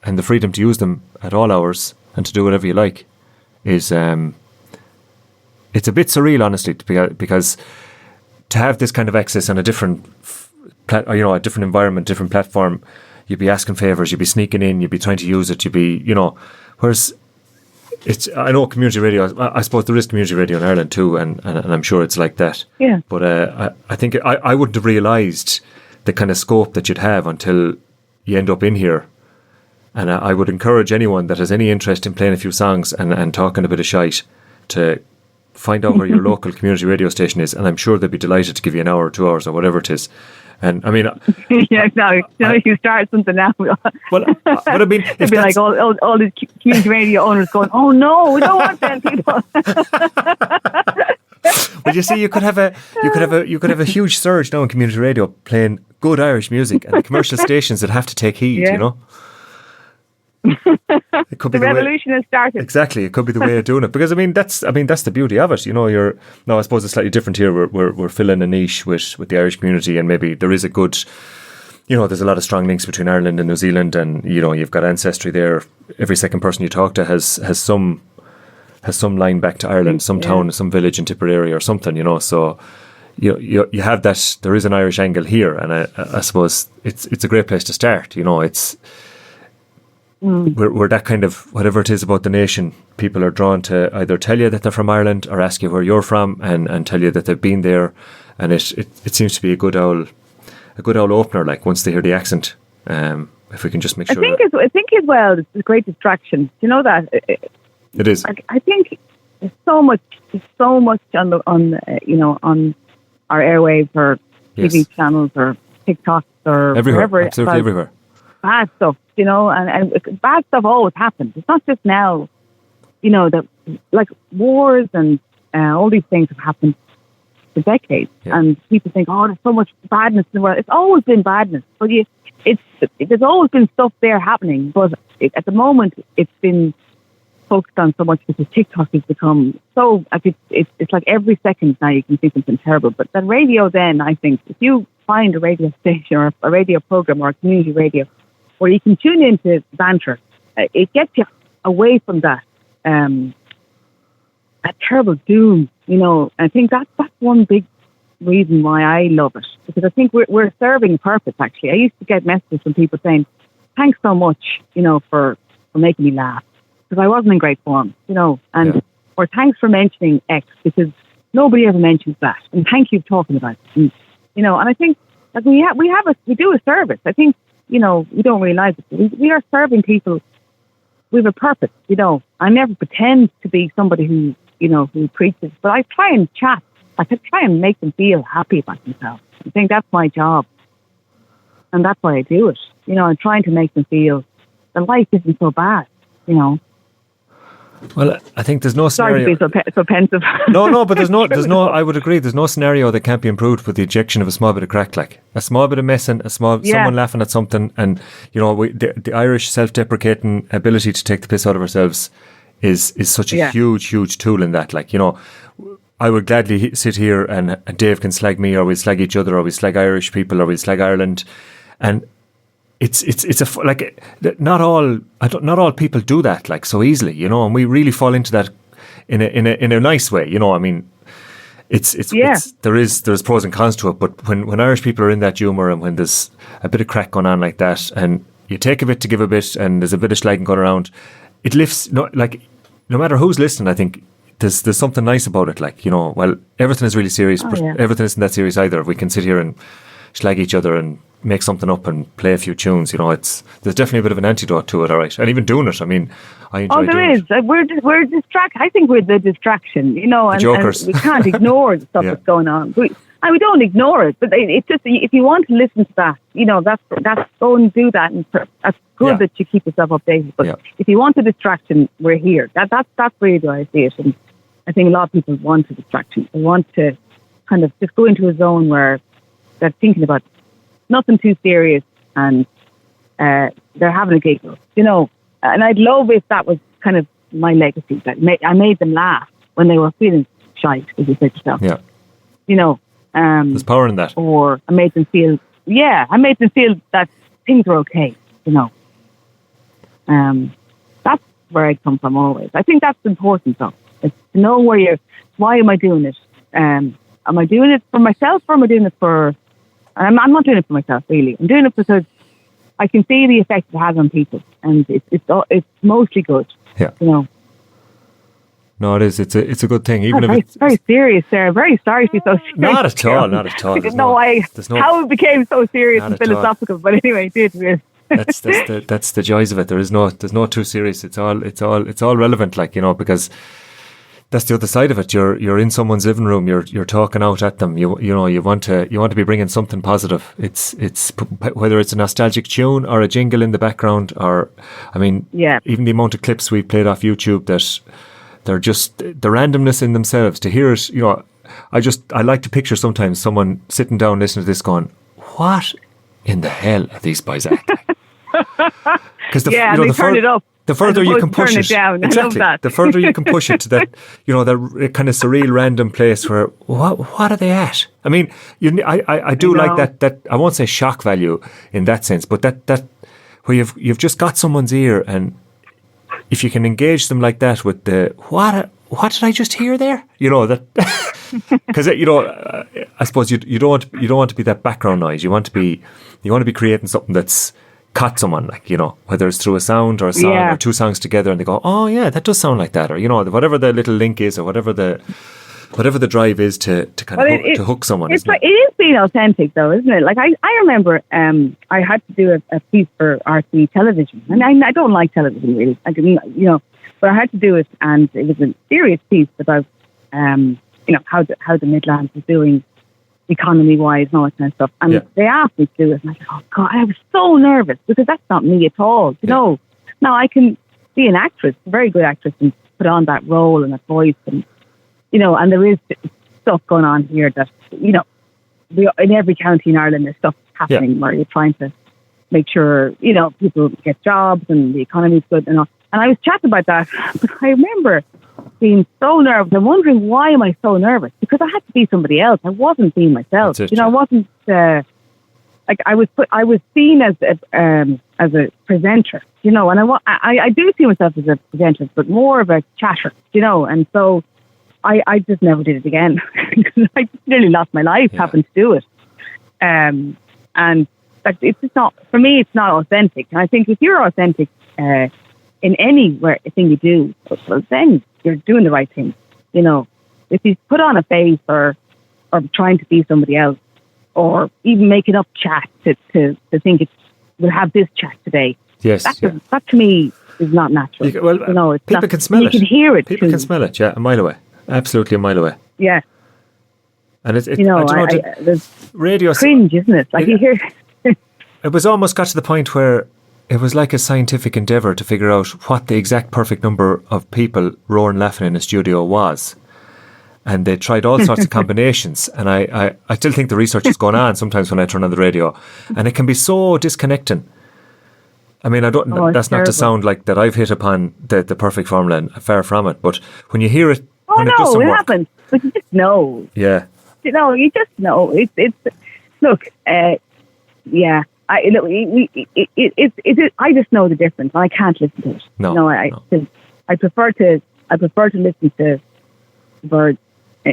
and the freedom to use them at all hours and to do whatever you like is. It's a bit surreal, honestly, because to have this kind of access on a different, a different environment, different platform, you'd be asking favours, you'd be sneaking in, you'd be trying to use it, you'd be, whereas I know community radio, I suppose there is community radio in Ireland too, and I'm sure it's like that. Yeah. But I think I wouldn't have realised the kind of scope that you'd have until you end up in here. And I would encourage anyone that has any interest in playing a few songs and talking a bit of shite to find out where your local community radio station is, and I'm sure they'd be delighted to give you an hour or 2 hours or whatever it is. And I mean, you start something now. Well, but I mean, it'd be like all these community radio owners going, "Oh no, we don't want them people." Well, you see, you could have a huge surge now in community radio playing good Irish music, and the commercial stations that have to take heed. It could be the revolution has started. Exactly, it could be the way of doing it, because that's the beauty of it. I suppose it's slightly different here. We're filling a niche with the Irish community, and maybe there is a good, there's a lot of strong links between Ireland and New Zealand, and you've got ancestry there. Every second person you talk to has some line back to Ireland, some town, some village in Tipperary or something. So you have that. There is an Irish angle here, and I suppose it's a great place to start. It's. We're that kind of, whatever it is about the nation, people are drawn to either tell you that they're from Ireland or ask you where you're from and tell you that they've been there, and it seems to be a good old opener. Like, once they hear the accent, if we can just make sure. I think as well, it's a great distraction. Do you know that? It is. I think there's so much on our airwaves or Yes. TV channels or TikToks or Everywhere, wherever. absolutely everywhere. Bad stuff, and bad stuff always happens. It's not just now, that like wars and all these things have happened for decades, and people think, oh, there's so much badness in the world. It's always been badness, but there's always been stuff there happening, but at the moment it's been focused on so much because TikTok has become so like it's like every second now you can see something terrible. But the radio, then I think if you find a radio station or a radio program or a community radio where you can tune into banter, it gets you away from that terrible doom. I think that's one big reason why I love it, because I think we're serving a purpose. Actually, I used to get messages from people saying, "Thanks so much, for making me laugh because I wasn't in great form, or thanks for mentioning X because nobody ever mentions that, and thank you for talking about it." And I think that we do a service. I think we don't realise it. We are serving people. We have a purpose. I never pretend to be somebody who preaches, but I try and chat. I try and make them feel happy about themselves. I think that's my job, and that's why I do it. I'm trying to make them feel that life isn't so bad. Well, I think there's no scenario. Sorry to be so pensive. No, but there's no. I would agree. There's no scenario that can't be improved with the injection of a small bit of crack, like a small bit of messing, someone laughing at something, and the Irish self-deprecating ability to take the piss out of ourselves is such a huge tool in that. Like, I would gladly sit here and Dave can slag me, or we slag each other, or we slag Irish people, or we slag Ireland, and not all people do that like so easily, and we really fall into that in a nice way. I mean, there's pros and cons to it, but when Irish people are in that humour and when there's a bit of crack going on like that, and you take a bit to give a bit, and there's a bit of slagging going around, it lifts. No matter who's listening, I think there's something nice about it. Like, well, everything is really serious, but everything isn't that serious either. We can sit here and slag each other and make something up and play a few tunes. There's definitely a bit of an antidote to it, all right. And even doing it, I mean, I enjoy doing it. Oh, there is. We're distracted. I think we're the distraction, and we can't ignore the stuff that's going on. We don't ignore it, but it's just, if you want to listen to that, that's go and do that, and that's good that you keep yourself updated. But if you want a distraction, we're here. That's really the way I see it. And I think a lot of people want a distraction. They want to kind of just go into a zone where they're thinking about nothing too serious, and they're having a giggle, And I'd love if that was kind of my legacy. That I made them laugh when they were feeling shite, as you said yourself. Yeah. There's power in that. Or I made them feel that things are okay. That's where I come from always. I think that's important, though. It's to know why am I doing it? Am I doing it for myself, or am I doing it for? I'm not doing it for myself, really. I'm doing it because I can see the effect it has on people, and it's mostly good. Yeah. No, it is. It's a good thing. Even if it's very serious, Sarah. Very sorry to be so serious. Not at all. Not at all. I didn't know how it became so serious and philosophical, but anyway, it did. That's the joys of it. There's no too serious. It's all relevant, like, because that's the other side of it. You're in someone's living room. You're talking out at them. You want to be bringing something positive. It's whether it's a nostalgic tune or a jingle in the background, or even the amount of clips we played off YouTube that they're just the randomness in themselves. To hear it, I like to picture sometimes someone sitting down listening to this going, "What in the hell are these boys acting?" Because turn it up. The further you can push it, down. exactly. I love that. The further you can push it to that, that kind of surreal, random place where what are they at? I mean, I do like that. I won't say shock value in that sense, but that where you've just got someone's ear, and if you can engage them like that with the what did I just hear there? That because I suppose you don't want to be that background noise. You want to be creating something that's caught someone, like, whether it's through a sound or a song or two songs together, and they go, oh yeah, that does sound like that, or whatever the little link is, or whatever the drive is to kind of to hook someone. It is being authentic, though, isn't it? Like I remember I had to do a piece for RT television, and I don't like television really. I didn't, but I had to do it, and it was a serious piece about how the Midlands was doing economy-wise and all that kind of stuff. And they asked me to do it, and I said, oh, God, I was so nervous because that's not me at all, you know. Now, I can be an actress, a very good actress, and put on that role and that voice, and, you know, and there is stuff going on here that, you know, in every county in Ireland, there's stuff happening where you're trying to make sure, you know, people get jobs and the economy's good and all. And I was chatting about that, but I remember being so nervous. I'm wondering, why am I so nervous? Because I had to be somebody else. I wasn't being myself. You know, I wasn't like I was seen as a presenter. You know, and I do see myself as a presenter, but more of a chatter. You know, and so I just never did it again. I just nearly lost my life having to do it. And like, it's just not, for me, it's not authentic. And I think if you're authentic in any thing you do, well, then you're doing the right thing. You know, if you put on a face or trying to be somebody else, or even making up chat to think we'll have this chat today. Yes, that to me is not natural. You know, it's people not, can smell it. You can hear it. People can smell it. Yeah, a mile away. Absolutely a mile away. Yeah. And it you know, there's radio cringe, isn't it? Like you hear. It was almost got to the point where it was like a scientific endeavour to figure out what the exact perfect number of people roaring laughing in a studio was. And they tried all sorts of combinations. And I still think the research is going on sometimes when I turn on the radio. And it can be so disconnecting. I mean, that's not to sound like that I've hit upon the perfect formula, and far from it. But when you hear it, when it doesn't work, happens. But you just know. Yeah. You know, you just know. Look, yeah. I just know the difference. I can't listen to it. No, I prefer to listen to birds,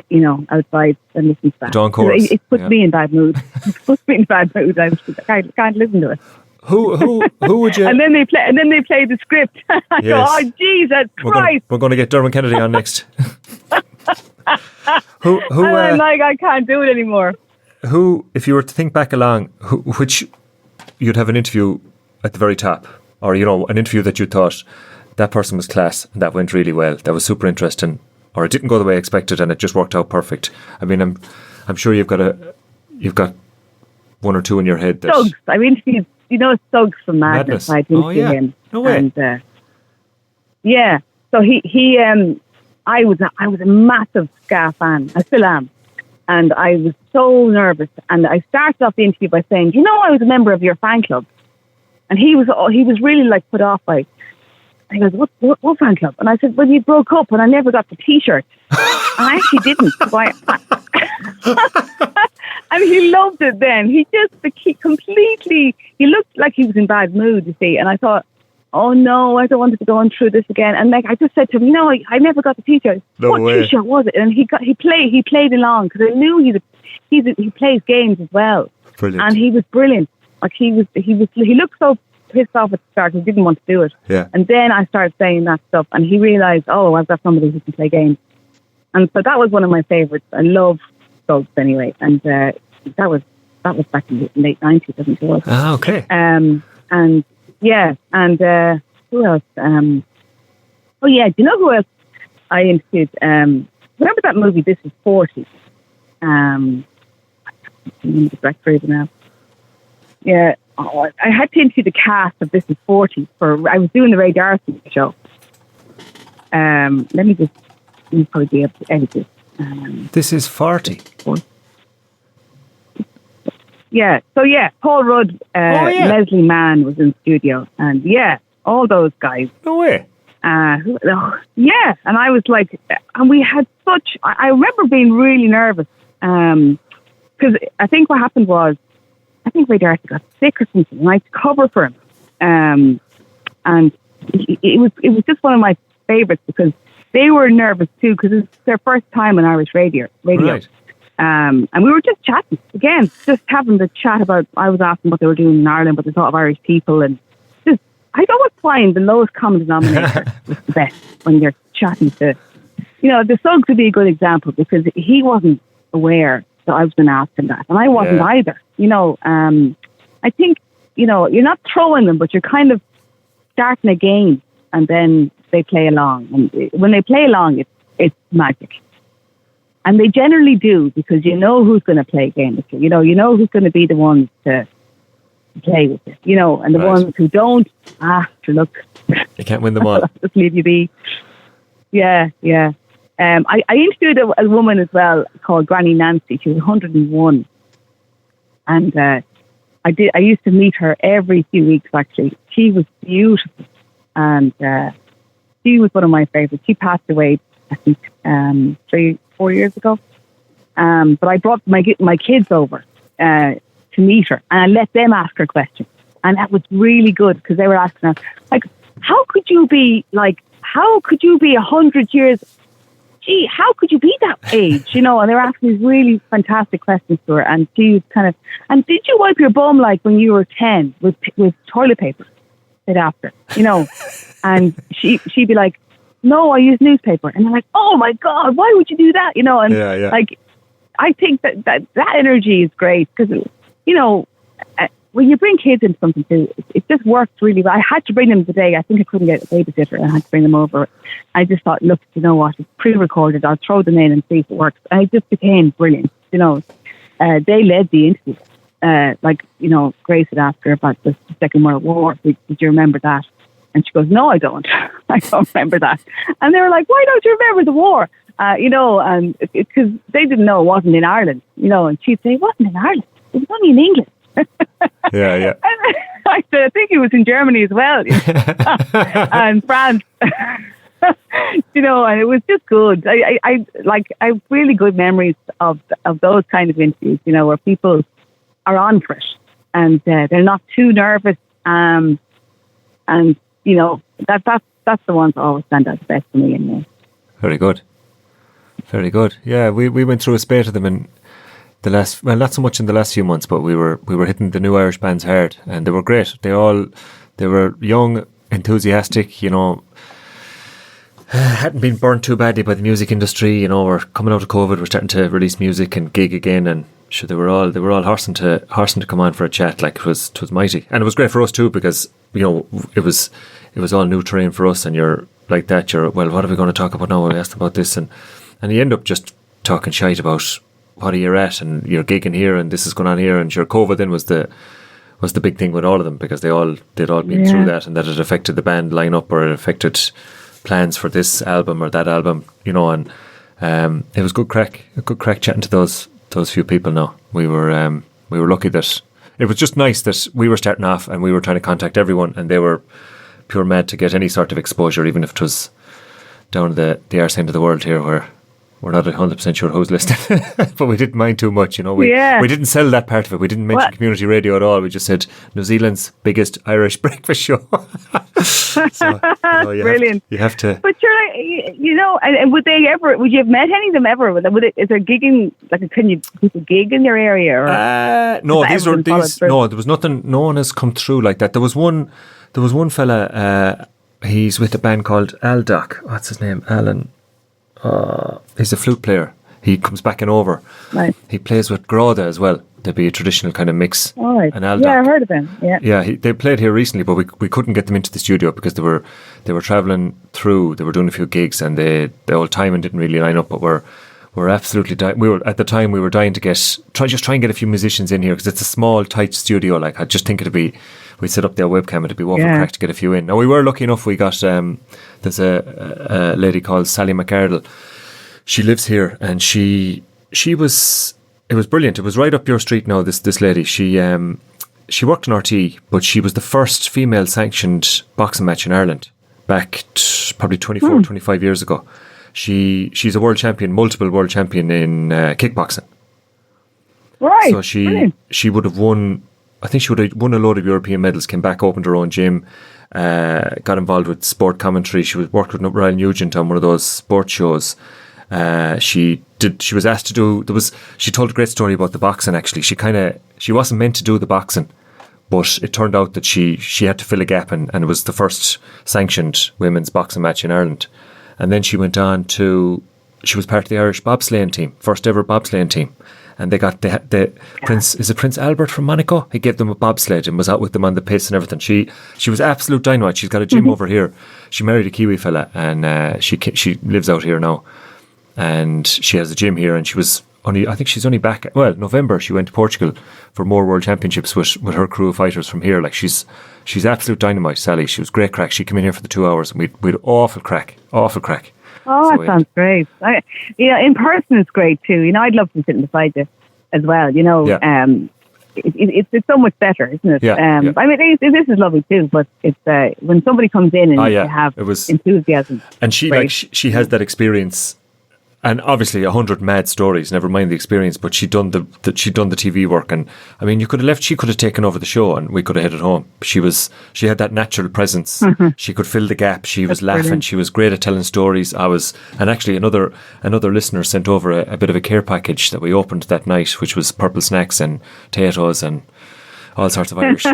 you know, outside than listen to that. Dawn chorus. It puts me in bad mood. It puts me in bad mood. I can't listen to it. Who would you? and then they play the script. I go, oh Jesus Christ! We're going to get Dermot Kennedy on next. who? And I'm like, I can't do it anymore. Who, if you were to think back along, which you'd have an interview at the very top, or, you know, an interview that you thought that person was class and that went really well, that was super interesting, or it didn't go the way I expected and it just worked out perfect. I mean, I'm sure you've got one or two in your head. Suggs. I interviewed, you know, Suggs from Madness. I interviewed him. No way. And yeah, so he I was a massive Ska fan. I still am. And I was so nervous. And I started off the interview by saying, you know, I was a member of your fan club. And he was really like put off by, he goes, what fan club? And I said, well, you broke up and I never got the T-shirt. And I actually didn't. And he loved it then. He looked like he was in bad mood, you see. And I thought, oh no, I don't want to be going through this again. And like, I just said to him, you know, I never got the T-shirt. No what way. T-shirt was it? And he played along because I knew he plays games as well. Brilliant. And he was brilliant. Like he looked so pissed off at the start. He didn't want to do it. Yeah. And then I started saying that stuff, and he realised, oh, I've got somebody who can play games. And so that was one of my favourites. I love Suggs anyway. And that was back in the late 90s, I think it was. Ah, okay. And yeah, and who else? Oh yeah, do you know who else I interviewed? Remember that movie, This Is 40? I can't the correct phrase now. Yeah, I had to interview the cast of This Is 40 I was doing the Ray Darcy show. You'll probably be able to edit this. This Is 40. Yeah, so yeah, Paul Rudd, Leslie Mann was in the studio, and yeah, all those guys. No way. Yeah, and I was like, and we had I remember being really nervous, because I think what happened was, I think Ray Darcy got sick or something, and I had to cover for him, and it was just one of my favourites because they were nervous too, because it's their first time on Irish radio. Right. And we were just chatting again, just having the chat about. I was asking what they were doing in Ireland, what they thought of Irish people, and just I always find the lowest common denominator is the best when you're chatting to. You know, the Suggs would be a good example because he wasn't aware that I was going to ask him that, and I wasn't either. You know, I think you're not throwing them, but you're kind of starting a game, and then they play along, and when they play along, it's magic. And they generally do, because you know who's going to play a game with you. You know who's going to be the ones to play with you. And the ones who don't, look. You can't win them all. Just leave you be. Yeah. I interviewed a woman as well called Granny Nancy. She was 101. And I used to meet her every few weeks, actually. She was beautiful. And she was one of my favorites. She passed away, I think, 3-4 years ago. But I brought my kids over to meet her, and I let them ask her questions. And that was really good, because they were asking her, like, how could you be 100 years? Gee, how could you be that age? And they were asking these really fantastic questions to her. And she was kind of, and did you wipe your bum like when you were 10 with toilet paper? They'd ask her, and she'd be like, no, I use newspaper. And they're like, oh my God, why would you do that? And like, I think that energy is great, because, when you bring kids into something too, it just works really well. I had to bring them today. I think I couldn't get a babysitter. I had to bring them over. I just thought, look, you know what? It's pre-recorded. I'll throw them in and see if it works. And it just became brilliant. They led the interview. Grace had asked her about the Second World War. Did you remember that? And she goes, no, I don't. I don't remember that. And they were like, why don't you remember the war? And because they didn't know it wasn't in Ireland, and she'd say, it wasn't in Ireland. It was only in England. Yeah. And I said, I think it was in Germany as well, and France. And it was just good. I have really good memories of those kind of interviews, where people are on for it, and they're not too nervous. And that's the ones that always stand out the best for me. Anyway. Very good. Yeah, we went through a spate of them in the last, well, not so much in the last few months, but we were hitting the new Irish bands hard, and they were great. They were young, enthusiastic, hadn't been burnt too badly by the music industry. We're coming out of COVID, we're starting to release music and gig again, and sure, they were all horsing to come on for a chat. Like, it was mighty, and it was great for us too, because it was all new terrain for us. And you're like that, well, what are we going to talk about now? We asked about this, and you end up just talking shite about what are you at, and you're gigging here, and this is going on here, and your COVID then was the big thing with all of them, because they'd all been through that, and that it affected the band lineup, or it affected plans for this album or that album, and it was a good crack chatting to those few people. Now we were lucky that it was just nice that we were starting off and we were trying to contact everyone, and they were pure mad to get any sort of exposure, even if it was down the arse end of the world here, where we're not 100% sure who's listening, but we didn't mind too much. We didn't sell that part of it. We didn't mention community radio at all. We just said New Zealand's biggest Irish breakfast show. So, brilliant. You have to. But and would you have met any of them ever? Is there gigging? Like, can people gig in your area? Or no, no, there was nothing. No one has come through like that. There was one fella. He's with a band called Aldoc. What's his name? Alan. He's a flute player. He comes back and over. Right. He plays with Grada as well. There'd be a traditional kind of mix. All right. And Aldoc. Yeah, I heard of him. Yeah. Yeah, they played here recently, but we couldn't get them into the studio because they were travelling through. They were doing a few gigs, and the old timing didn't really line up. But we're absolutely dying. We were dying to try and get a few musicians in here, because it's a small, tight studio. Like, I just think we'd set up their webcam and it'd be waffle crack to get a few in. Now, we were lucky enough. We got there's a lady called Sally McArdle. She lives here, and it was brilliant. It was right up your street now, this lady. She worked in RT, but she was the first female sanctioned boxing match in Ireland back probably 25 years ago. She's a world champion, multiple world champion in kickboxing. Right. So she would have won, I think she would have won a load of European medals, came back, opened her own gym, got involved with sport commentary. She worked with Ryan Nugent on one of those sports shows. She was asked to do, she told a great story about the boxing, actually. She wasn't meant to do the boxing, but it turned out that she had to fill a gap, and it was the first sanctioned women's boxing match in Ireland. And then she went on she was part of the Irish bobsleighing team, first ever bobsleighing team. And they got the Prince Albert from Monaco? He gave them a bobsled and was out with them on the piss and everything. She was absolute dynamite. She's got a gym over here. She married a Kiwi fella, and she lives out here now. and she has a gym here, and I think she's only back, November, she went to Portugal for more World Championships with her crew of fighters from here. Like, she's absolute dynamite, Sally. She was great crack. She came in here for the 2 hours, and we'd awful crack. Oh, So, that sounds great. In person it's great too. I'd love to sit beside you as well. It's so much better, isn't it? Yeah, I mean, this is lovely too, but it's when somebody comes in and you have enthusiasm. And she has that experience, and obviously 100 mad stories. Never mind the experience, but she'd done the TV work, and I mean, she could have taken over the show, and we could have headed home. She had that natural presence. Mm-hmm. She could fill the gap. She was laughing. Brilliant. She was great at telling stories. And actually another listener sent over a bit of a care package that we opened that night, which was purple snacks and potatoes and all sorts of Irish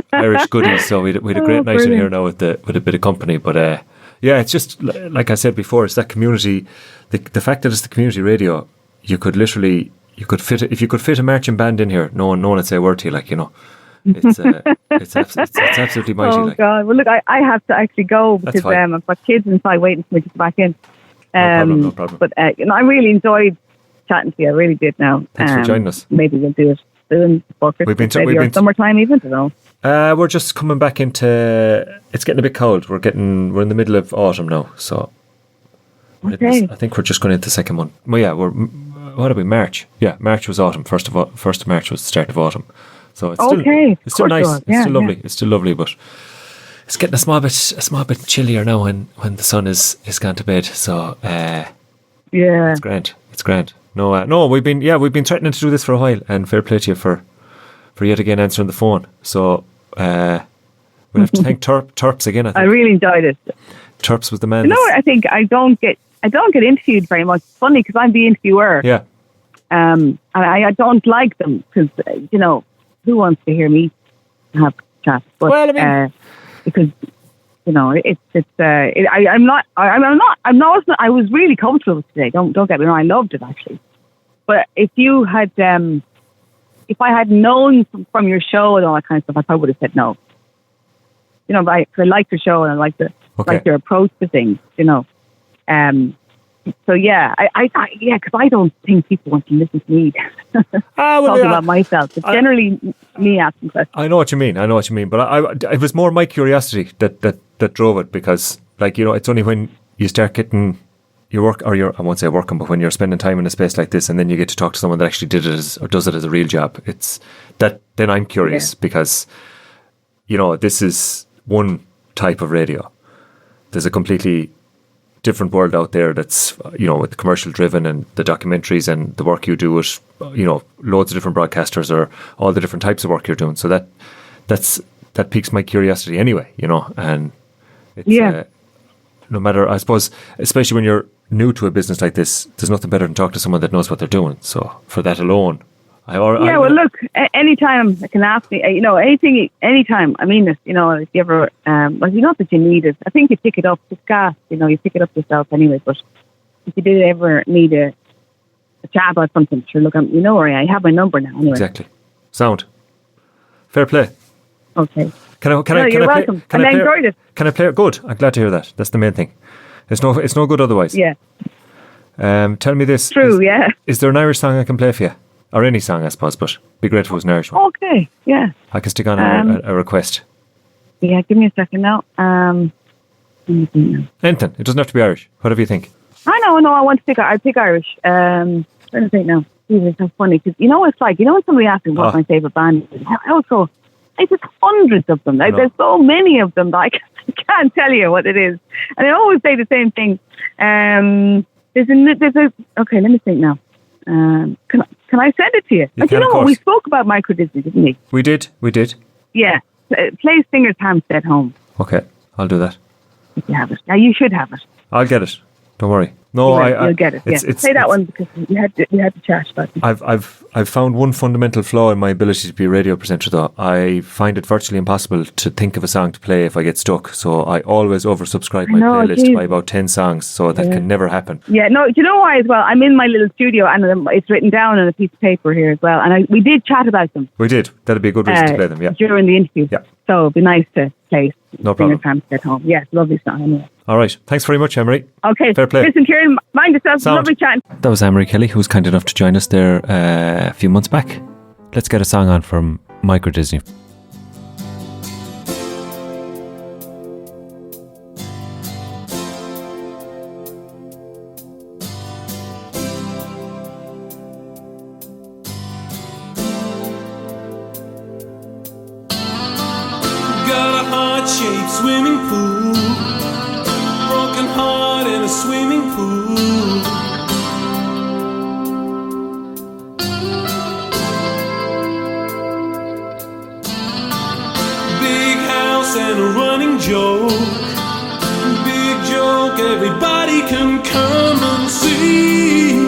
goodies. So we had a great night in here now with a bit of company. But it's just like I said before, it's that community. The fact that it's the community radio, you could fit a marching band in here, no one would say a word to you. Like, it's absolutely mighty. Oh God! Well, look, I have to actually go because I've got kids inside waiting for me to get back in. No problem. But I really enjoyed chatting to you. I really did. Now, thanks for joining us. Maybe we'll do it soon before Christmas, or summertime even. I don't know. We're just coming back into. It's getting a bit cold. We're in the middle of autumn now, so. Okay. I think we're just going into the second month. Well, yeah, what are we? March. Yeah, March was autumn. 1st of March was the start of autumn. So it's still nice. It's still lovely. It's still lovely, but it's getting a small bit chillier now when the sun is gone to bed. So it's grand. It's grand. No, we've been threatening to do this for a while, and fair play to you for yet again answering the phone. So we'll have to thank Terps again. I think. I really enjoyed it. Terps was the man. I think I don't get interviewed very much. It's funny because I'm the interviewer. Yeah. And I don't like them because who wants to hear me have chat? But, well, I mean, because I was really comfortable today. Don't get me wrong. I loved it actually. But if I had known from your show and all that kind of stuff, I probably would have said no. But I liked your show and I liked your approach to things. So yeah, because I don't think people want to listen to me talk about myself. It's generally me asking questions. I know what you mean, but it was more my curiosity that drove it, because it's only when you start getting your work, or I won't say working, but when you're spending time in a space like this, and then you get to talk to someone that actually does it as a real job. It's that then I'm curious because this is one type of radio. There's a completely different world out there that's with the commercial driven and the documentaries and the work you do with loads of different broadcasters, or all the different types of work you're doing. So that piques my curiosity anyway, and it's, no matter, I suppose, especially when you're new to a business like this, there's nothing better than talk to someone that knows what they're doing. So for that alone, look, anytime I can ask me, anything, anytime. I mean this, if you ever, not that you need it. I think you pick it up, it's gas, you pick it up yourself anyway. But if you did ever need a chat about something, sure, look, where I have my number now anyway. Exactly. Sound. Fair play. Okay. You're welcome. I enjoyed it. Can I play it? Good. I'm glad to hear that. That's the main thing. It's no good otherwise. Yeah. Tell me this. True, Is there an Irish song I can play for you? Or any song, I suppose, but be great if it was an Irish one. Okay, yeah. I can stick on a request. Yeah, give me a second now. Anything. It doesn't have to be Irish. Whatever you think. I know. I pick Irish. Trying to think now. It's so funny because it's like, when somebody asks me what my favourite band is, I always go, there's hundreds of them. There's so many of them that I can't tell you what it is. And I always say the same thing. Okay, let me think now. Can I send it to you? We spoke about Micro Disney, didn't we? We did. Yeah. Play Singer's Hampstead Home. Okay, I'll do that. If you have it. Now you should have it. I'll get it. Don't worry. No, you'll get it. Play that one because you had to chat about it. I've found one fundamental flaw in my ability to be a radio presenter, though. I find it virtually impossible to think of a song to play if I get stuck. So I always oversubscribe my playlist by about 10 songs. So that can never happen. Yeah, no, do you know why as well? I'm in my little studio and it's written down on a piece of paper here as well. And we did chat about them. We did. That'd be a good reason to play them, yeah. During the interview. Yeah. So it'd be nice to play. No problem. At home. Yeah, lovely song anyway. All right. Thanks very much, Emery. Okay. Fair play. Listen, Ciaran, mind yourself. Sound. Lovely chatting. That was AMKelly, who was kind enough to join us there a few months back. Let's get a song on from Micro Disney. Got a heart-shaped swimming pool, broken heart in a swimming pool. Big house and a running joke, big joke everybody can come and see.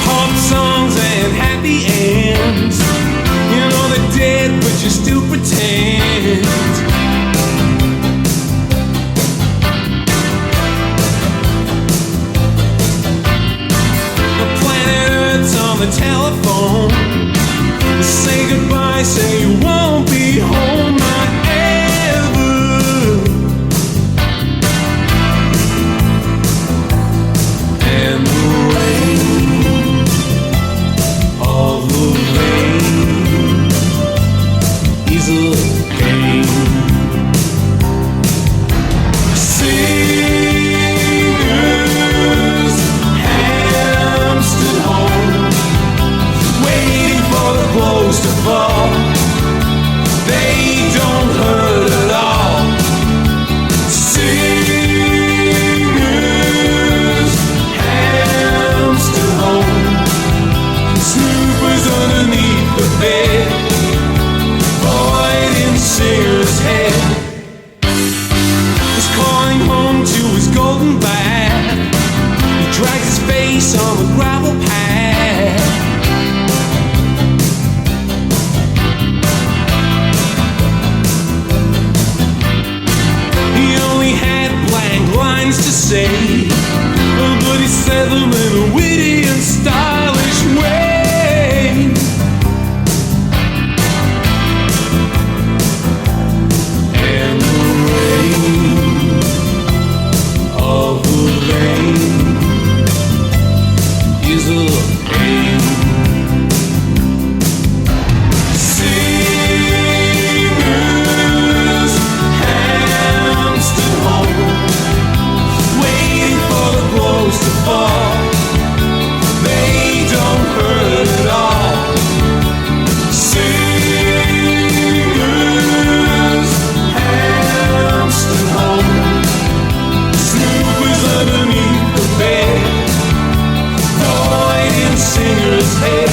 Pop songs and happy ends, you know they're dead but you still pretend. The planet Earth's on the telephone, say goodbye, say you won't be home, not ever. And the rain, all the rain is a pain. Singers hamstered home, waiting for the clothes to fall. They don't hurt at all. Singers hamstered home, snoopers underneath the bed, void in singer's head. He's calling home to his golden bath. He drags his face on the gravel path. He only had blank lines to say, but he said them in a witty and stylish way. And the rain, all the rain is a pain. Singers hamstered home, waiting for the clothes to fall. They don't hurt at all. Singers hamstered home, snoopers underneath the bed, void in singer's head.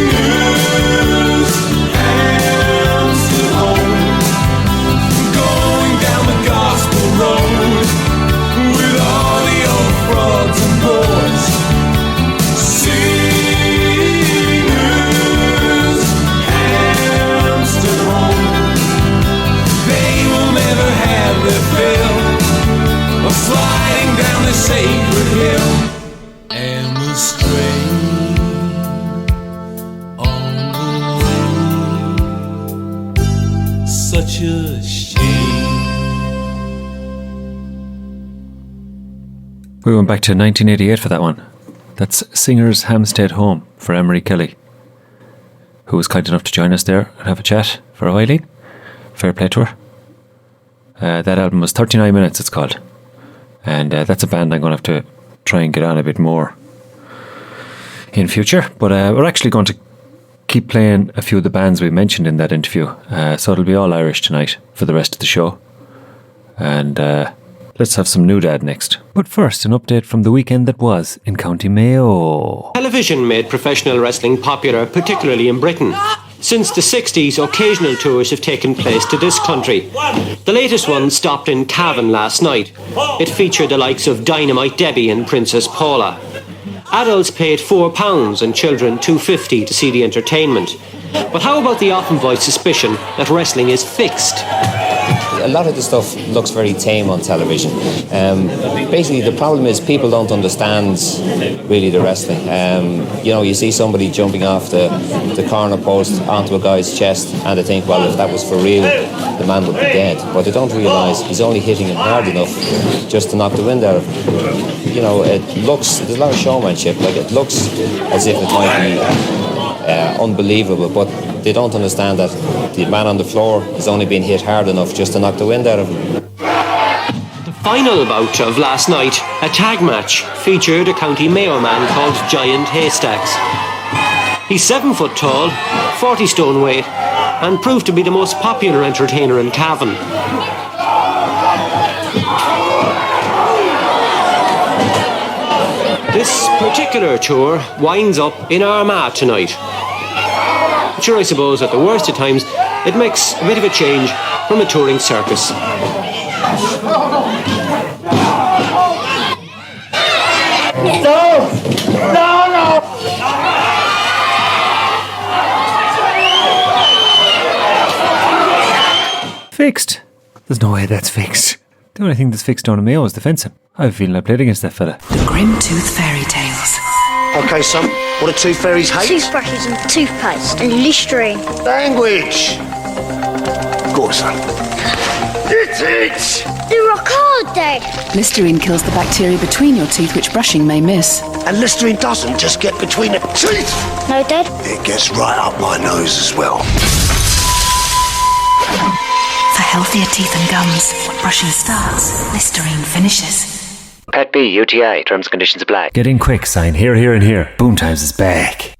Singers hamstered home, going down the gospel road with all the old frogs and boys. Singers hamstered home, they will never have their fill of sliding down the sacred hill. And the strain on the way, such a shame. We went back to 1988 for that one. That's Singers Hampstead Home for AMKelly, who was kind enough to join us there and have a chat for a while. Fair play to her. That album was 39 Minutes, it's called. And that's a band I'm going to have to try and get on a bit more in future. But we're actually going to keep playing a few of the bands we mentioned in that interview. So it'll be all Irish tonight for the rest of the show. And let's have some Noodad next. But first, an update from the weekend that was in County Mayo. Television made professional wrestling popular, particularly in Britain. Since the 60s, occasional tours have taken place to this country. The latest one stopped in Cavan last night. It featured the likes of Dynamite Debbie and Princess Paula. Adults paid £4 and children $2.50 to see the entertainment. But how about the often voiced suspicion that wrestling is fixed? A lot of the stuff looks very tame on television. Basically, the problem is people don't understand really the wrestling. You see somebody jumping off the corner post onto a guy's chest, and they think, well, if that was for real, the man would be dead. But they don't realise he's only hitting him hard enough just to knock the wind out of him. There's a lot of showmanship. Like, it looks as if it might be unbelievable, but they don't understand that the man on the floor is only being hit hard enough just to knock the wind out of him. The final bout of last night, a tag match, featured a County Mayo man called Giant Haystacks. He's 7 foot tall, 40 stone weight, and proved to be the most popular entertainer in Cavan. This particular tour winds up in Armagh tonight. Sure, I suppose at the worst of times, it makes a bit of a change from a touring circus. No! Fixed. There's no way that's fixed. The only thing that's fixed down in Mayo is the fencing. I have a feeling I played against that fella. The Grim Tooth Fairy Tales. Okay, son, what do tooth fairies hate? Toothbrushes and toothpaste and Listerine. Language! Go on, son. It! They rock hard, Dad. Listerine kills the bacteria between your teeth which brushing may miss. And Listerine doesn't just get between the teeth. No, Dad. It gets right up my nose as well. For healthier teeth and gums, when brushing starts, Listerine finishes. Pet B, UTI, terms and conditions apply. Get in quick, sign here, here and here. Boom Times is back.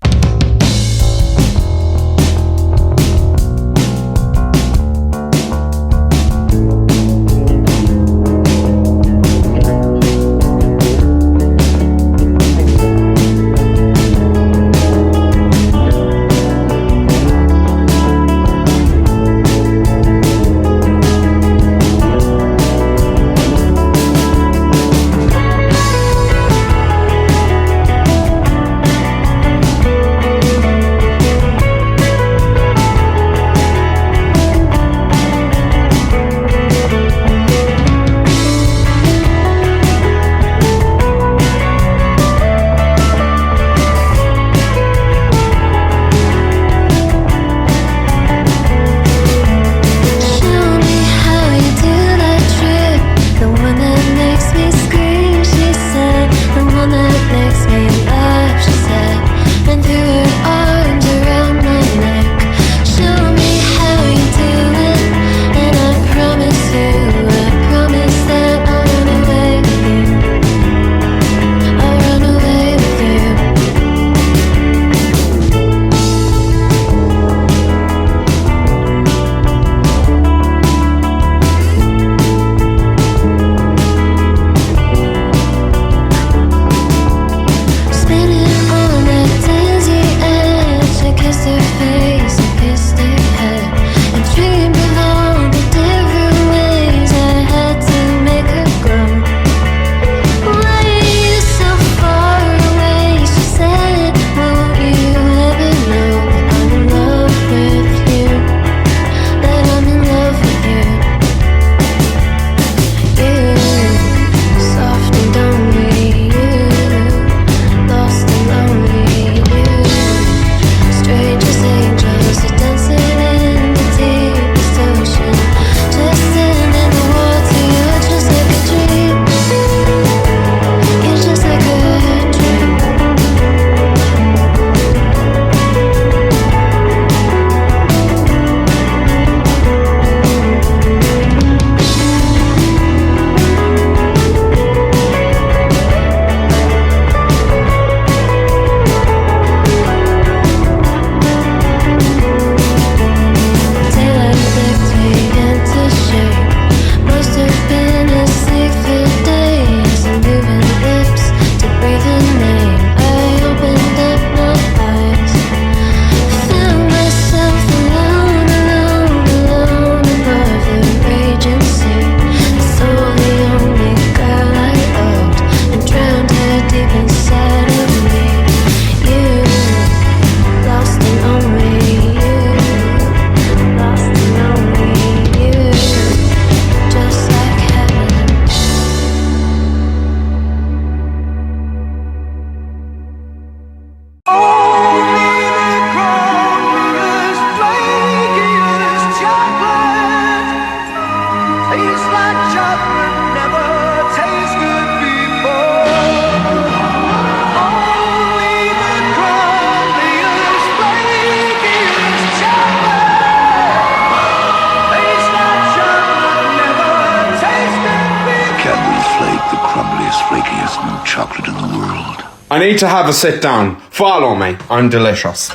I need to have a sit down. Follow me. I'm delicious.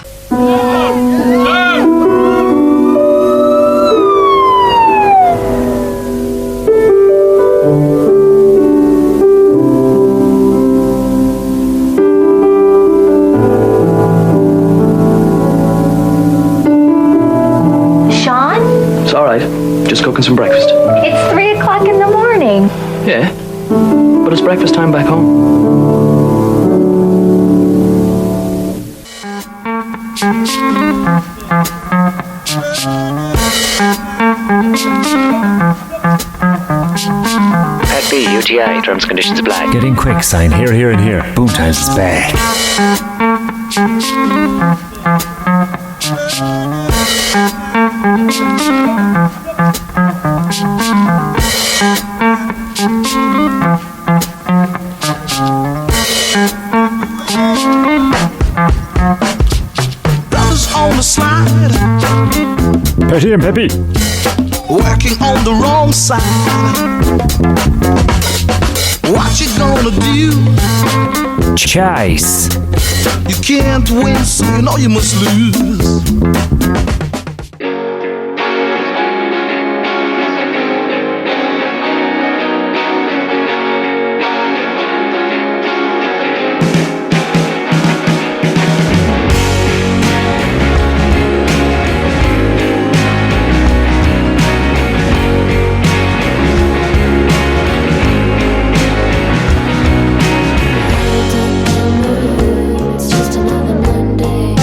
Sean? It's alright. Just cooking some breakfast. It's 3 o'clock in the morning. Yeah. But it's breakfast time back home. Pet B, UTI, terms and conditions apply. Get in quick, sign here, here, and here. Boom times is back. Brothers on the slide, Petty and Peppy. working on the wrong side. What you gonna do? Chase. You can't win, so you know you must lose. It's just another Monday.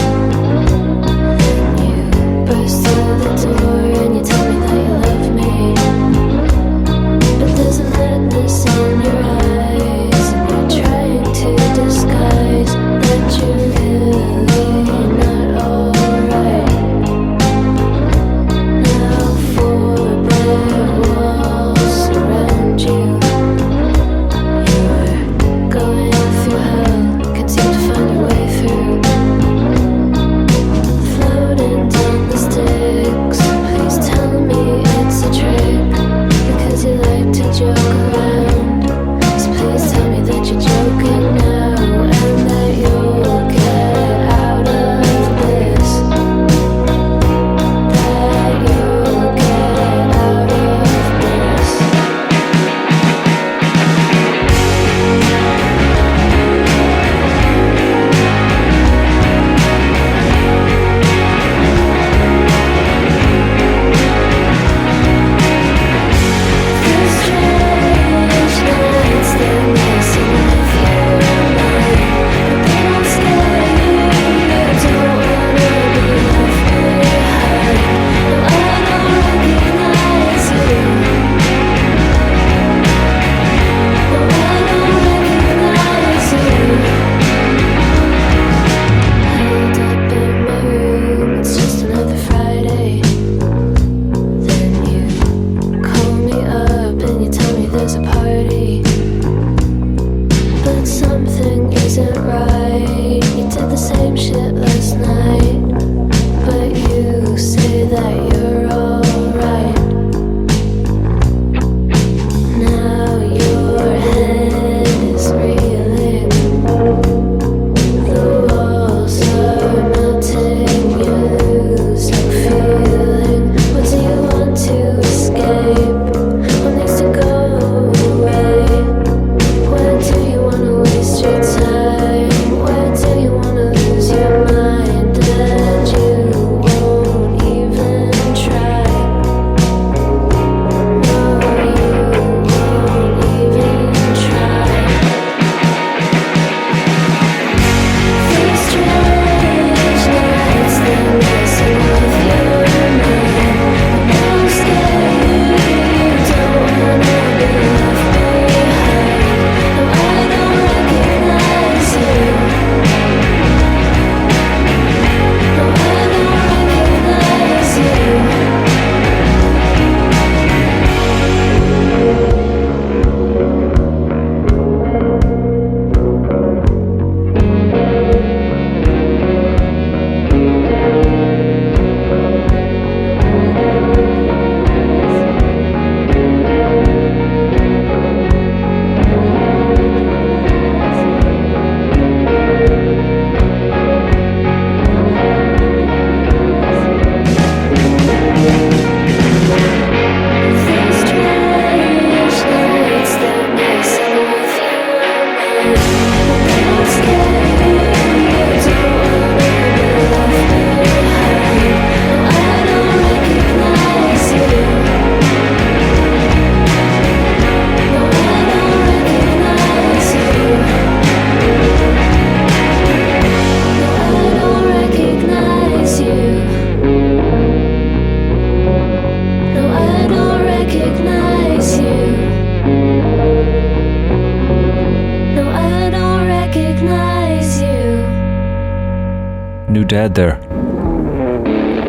dad there.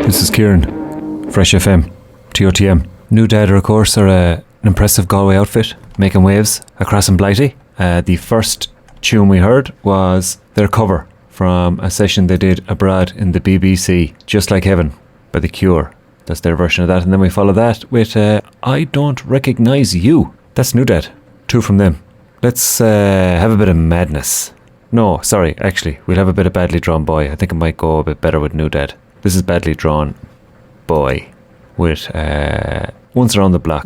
This is Ciaran, Fresh FM, ToTM. New Dad, of course, are an impressive Galway outfit, making waves across in Blighty. The first tune we heard was their cover from a session they did abroad in the BBC, Just Like Heaven by The Cure. That's their version of that. And then we follow that with I Don't Recognise You. That's New Dad. 2 from them. Let's have a bit of madness. No, sorry, actually, we'll have a bit of Badly Drawn Boy. I think it might go a bit better with New Dad. This is Badly Drawn Boy with Once Around the Block.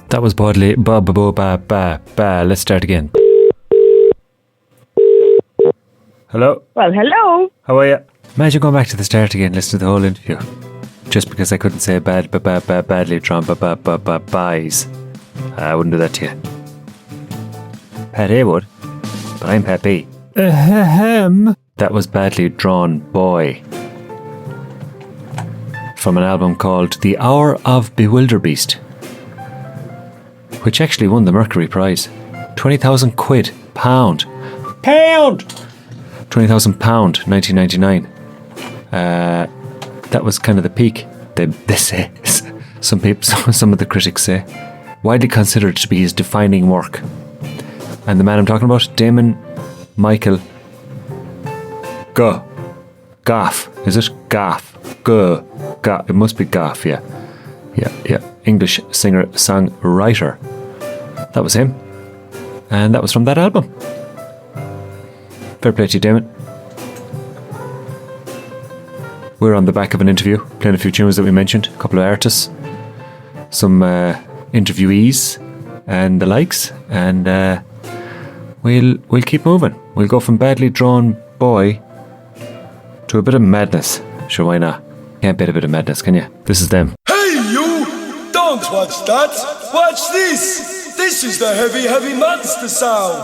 That was Bodley. Let's start again. Hello? Well, hello. How are you? Imagine going back to the start again, listen to the whole interview. Just because I couldn't say badly drawn buys. I wouldn't do that to you. Pat A would, but I'm Pat B. That was Badly Drawn Boy from an album called The Hour of Bewilderbeast, which actually won the Mercury Prize. 20,000 quid, pound. 20,000 pound, 1999. That was kind of the peak, they say. Some of the critics say. Widely considered to be his defining work. And the man I'm talking about, Damon Michael Goff. Is it? Goff. It must be Goff, yeah. Yeah. English singer, songwriter. That was him. And that was from that album. Fair play to you, Damon. We're on the back of an interview, playing a few tunes that we mentioned, a couple of artists, some interviewees and the likes, and we'll keep moving. We'll go from badly drawn boy to a bit of madness. Sure, why not? Can't beat a bit of madness, can you? This is them. Hey you! Don't watch that! Watch this! This is the heavy monster sound!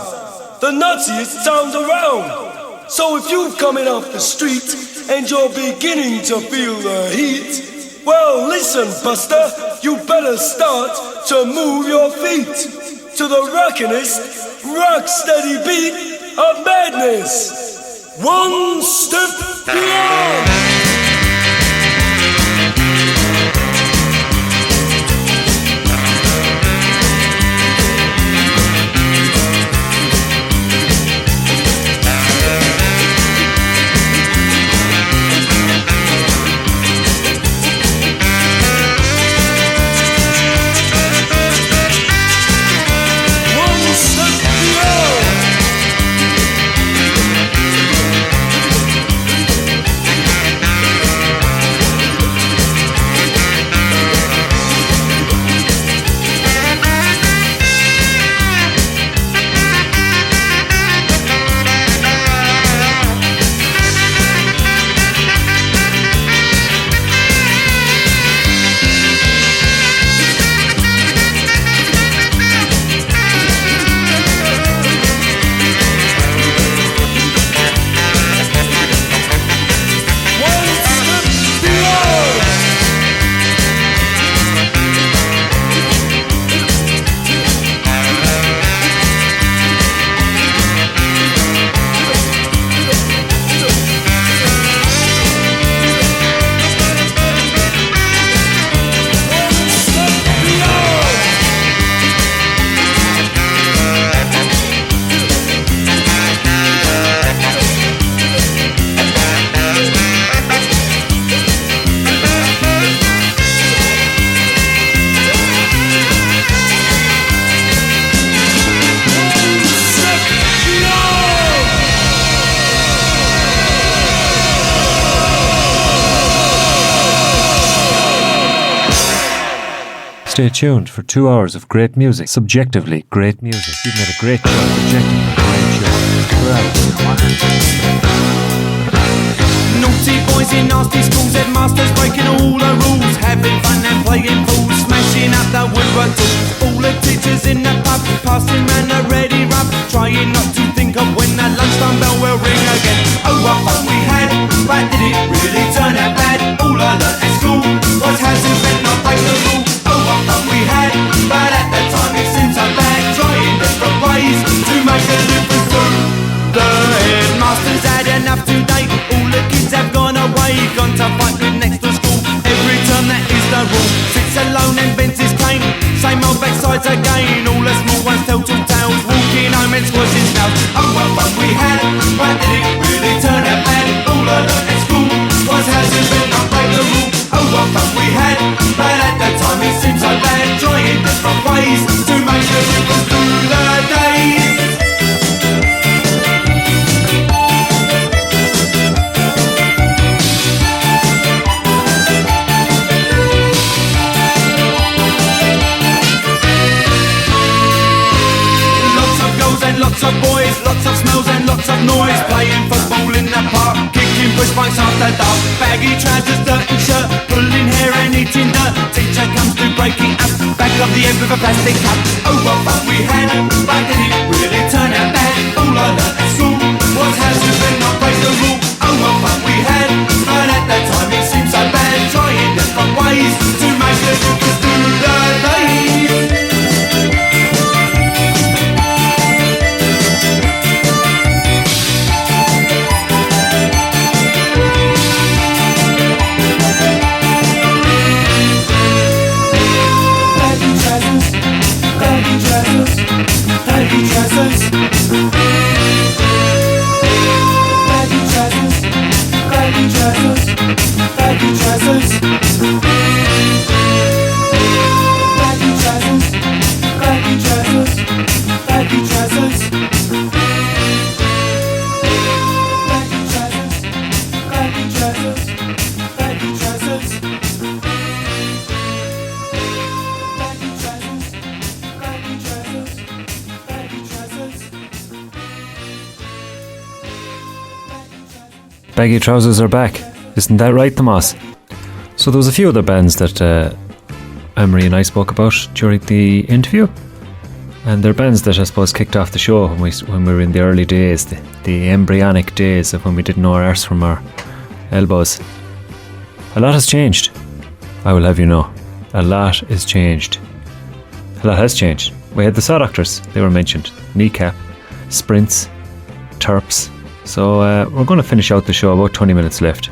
The nuttiest sound around! So if you're coming off the street and you're beginning to feel the heat, well listen buster, you better start to move your feet to the rockinest, rock steady beat of madness. One step beyond. Stay tuned for 2 hours of great music. Subjectively great music. You've made a great show. Objectively great show. We're out. Naughty boys in nasty schools, headmasters breaking all the rules, having fun and playing fools, smashing up the woodwork tools. All the teachers in the pub, passing round a ready rub, trying not to think of when the lunchtime bell will ring again. Oh, what fun we had, but did it really turn out bad? All I learnt at school was how to bend, not break the rule. Oh, what fun we had, but at the time it seemed so bad, trying different ways to make a difference too. The headmasters had enough today. All the kids have gone away, gone to fight with next to school. Every term that is the rule. Sits alone and bends his cane. Same old backsides again. All the small ones tell two tales, walking home and squashing snails. Oh, what fun we had, but did it really turn out bad? All I learnt at school was how to bend, not break the rule. Oh, what fun we had, but at the time it seemed so bad, trying different ways to make a difference through the days. Lots of boys, lots of smells and lots of noise, playing football in the park, kicking push bikes after dark, baggy trousers, dirty shirt, pulling hair and eating dirt. Teacher comes to breaking up, back of the end with a plastic cup. Oh, what fun we had, but did it really turn out bad? All I learnt at school was how to bend, not break the rule. Oh, what fun we had, but at that time it seemed so bad, trying to Baggy trousers are back. Isn't that right, Tomas? So there was a few other bands that Anne-Marie and I spoke about during the interview. And they're bands that I suppose kicked off the show when we were in the early days, the embryonic days of when we didn't know our arse from our elbows. A lot has changed. I will have you know. A lot is changed. A lot has changed. We had the Saw Doctors, they were mentioned. Kneecap, Sprints, Terps. So we're going to finish out the show, about 20 minutes left.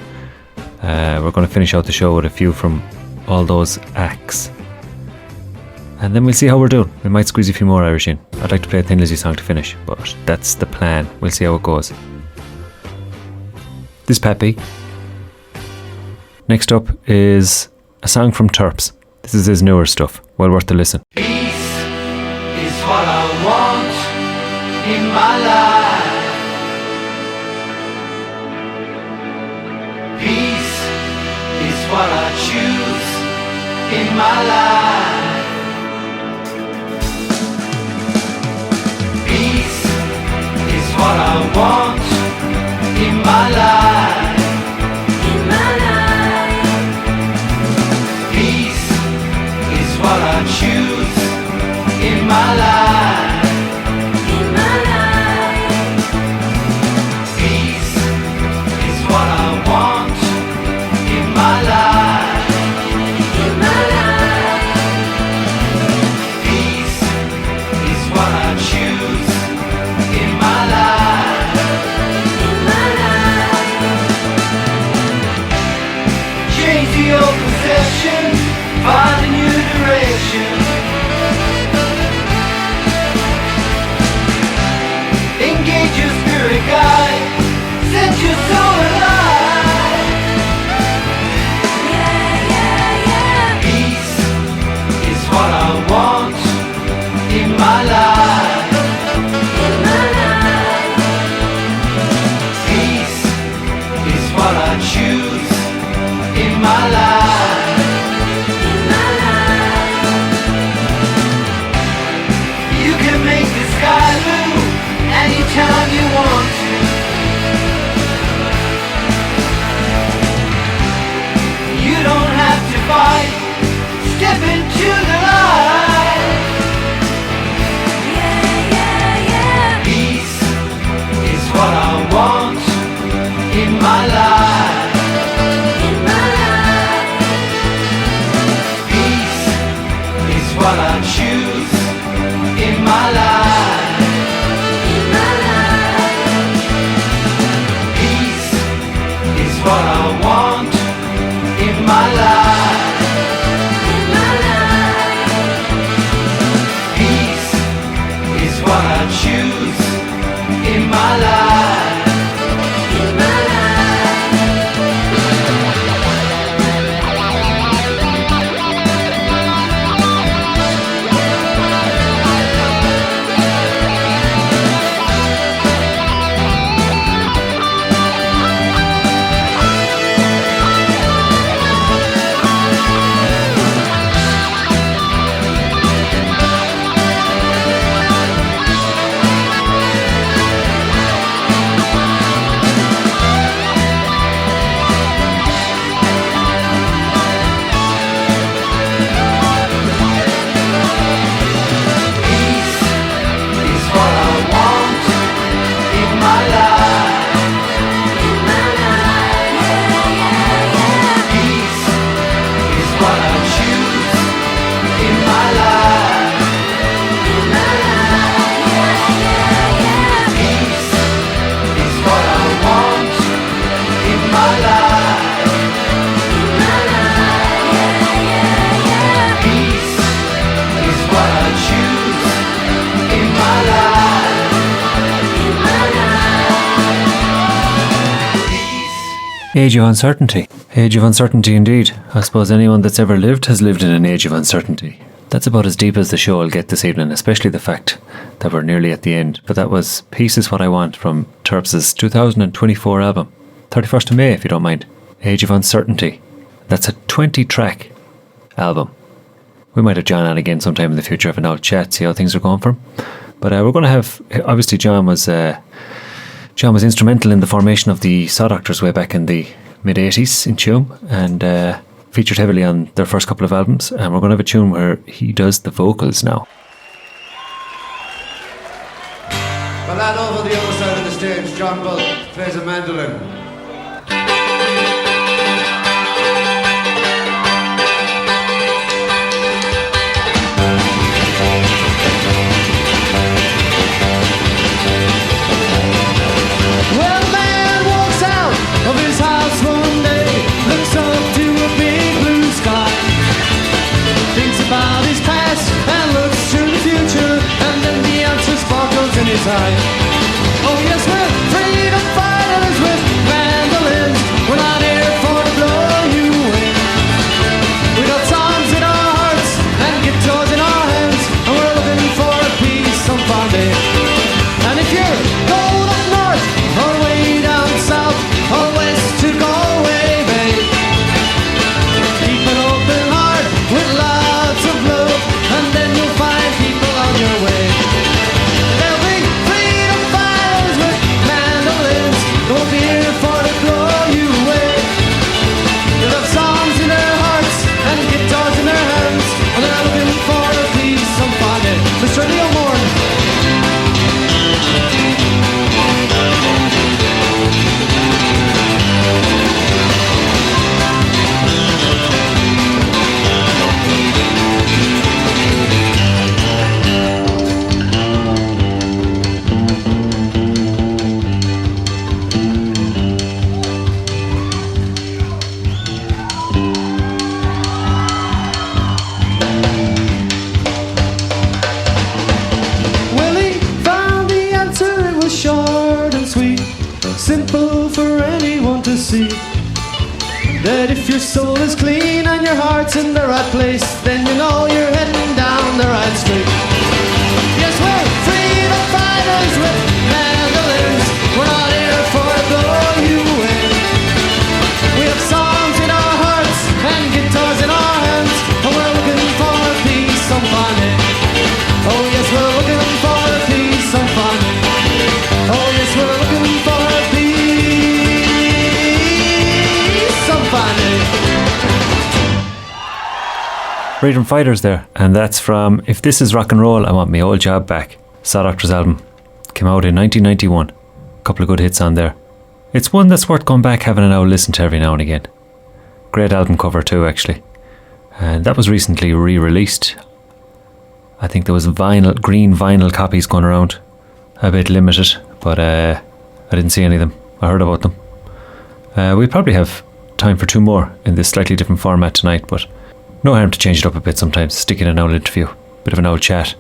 We're going to finish out the show with a few from all those acts. And then we'll see how we're doing. We might squeeze a few more Irish in. I'd like to play a Thin Lizzy song to finish, but that's the plan. We'll see how it goes. This is Peppy. Next up is a song from Terps. This is his newer stuff. Well worth the listen. Peace is what I want in my life. Peace is what I choose in my life. Peace is what I want in my life. In my life. Peace is what I choose in my life. In my life. Peace is what I want in my life. In my life. Peace is what I choose in my life. In my life. Change the old perception, find a new direction. Engage your spirit guide, set your soul alive. Yeah, yeah, yeah. Peace is what I want in my life. In my life. Peace is what I choose in my life. In my life. You can make the sky blue anytime you want to. You don't have to fight. Step into the light. Yeah, yeah, yeah. Peace is what I want in my life. In my life. Peace is what I choose in my life. In my life. Peace is what I want in my life. In my life. Peace is what I choose in my life. In my Age of uncertainty. Age of uncertainty indeed. I suppose anyone that's ever lived has lived in an age of uncertainty. That's about as deep as the show will get this evening, especially the fact that we're nearly at the end. But that was Peace is What I Want from Terps' 2024 album. 31st of May, if you don't mind. Age of Uncertainty. That's a 20-track album. We might have John on again sometime in the future, have an old chat, see how things are going for him. But we're going to have... Obviously, John was John was instrumental in the formation of the Saw Doctors way back in the mid-80s in Tuam, and featured heavily on their first couple of albums, and we're going to have a tune where he does the vocals now. Well, that over the other side of the stage, John Bull plays a mandolin. Oh yes, we're freedom fighters with mandolins. We're not here for to blow you away. We got songs in our hearts and guitars in our hands, and we're looking for a peace some fun day. And if you're going up north or way down south or west to Galway Bay, keep an open heart with lots of love, and then you'll find people on your way. That if your soul is clean and your heart's in the right place, then you know you're heading down the right street. Yes, we're freedom fighters with mandolins. We're not here for to blow you away. We have songs in our hearts and guitars in our hands, and we're looking for a peace some fun day. Oh yes, we're looking for a peace some fun day. Oh yes, we're looking for a peace. Freedom Fighters there, and that's from If This Is Rock and Roll, I Want Me Old Job Back. Saw Doctors album, came out in 1991. A couple of good hits on there. It's one that's worth going back having an old listen to every now and again. Great album cover too, actually. And that was recently re-released. I think there was green vinyl copies going around, a bit limited, but I didn't see any of them. I heard about them. We probably have time for two more in this slightly different format tonight, but no harm to change it up a bit sometimes, stick in an old interview, bit of an old chat,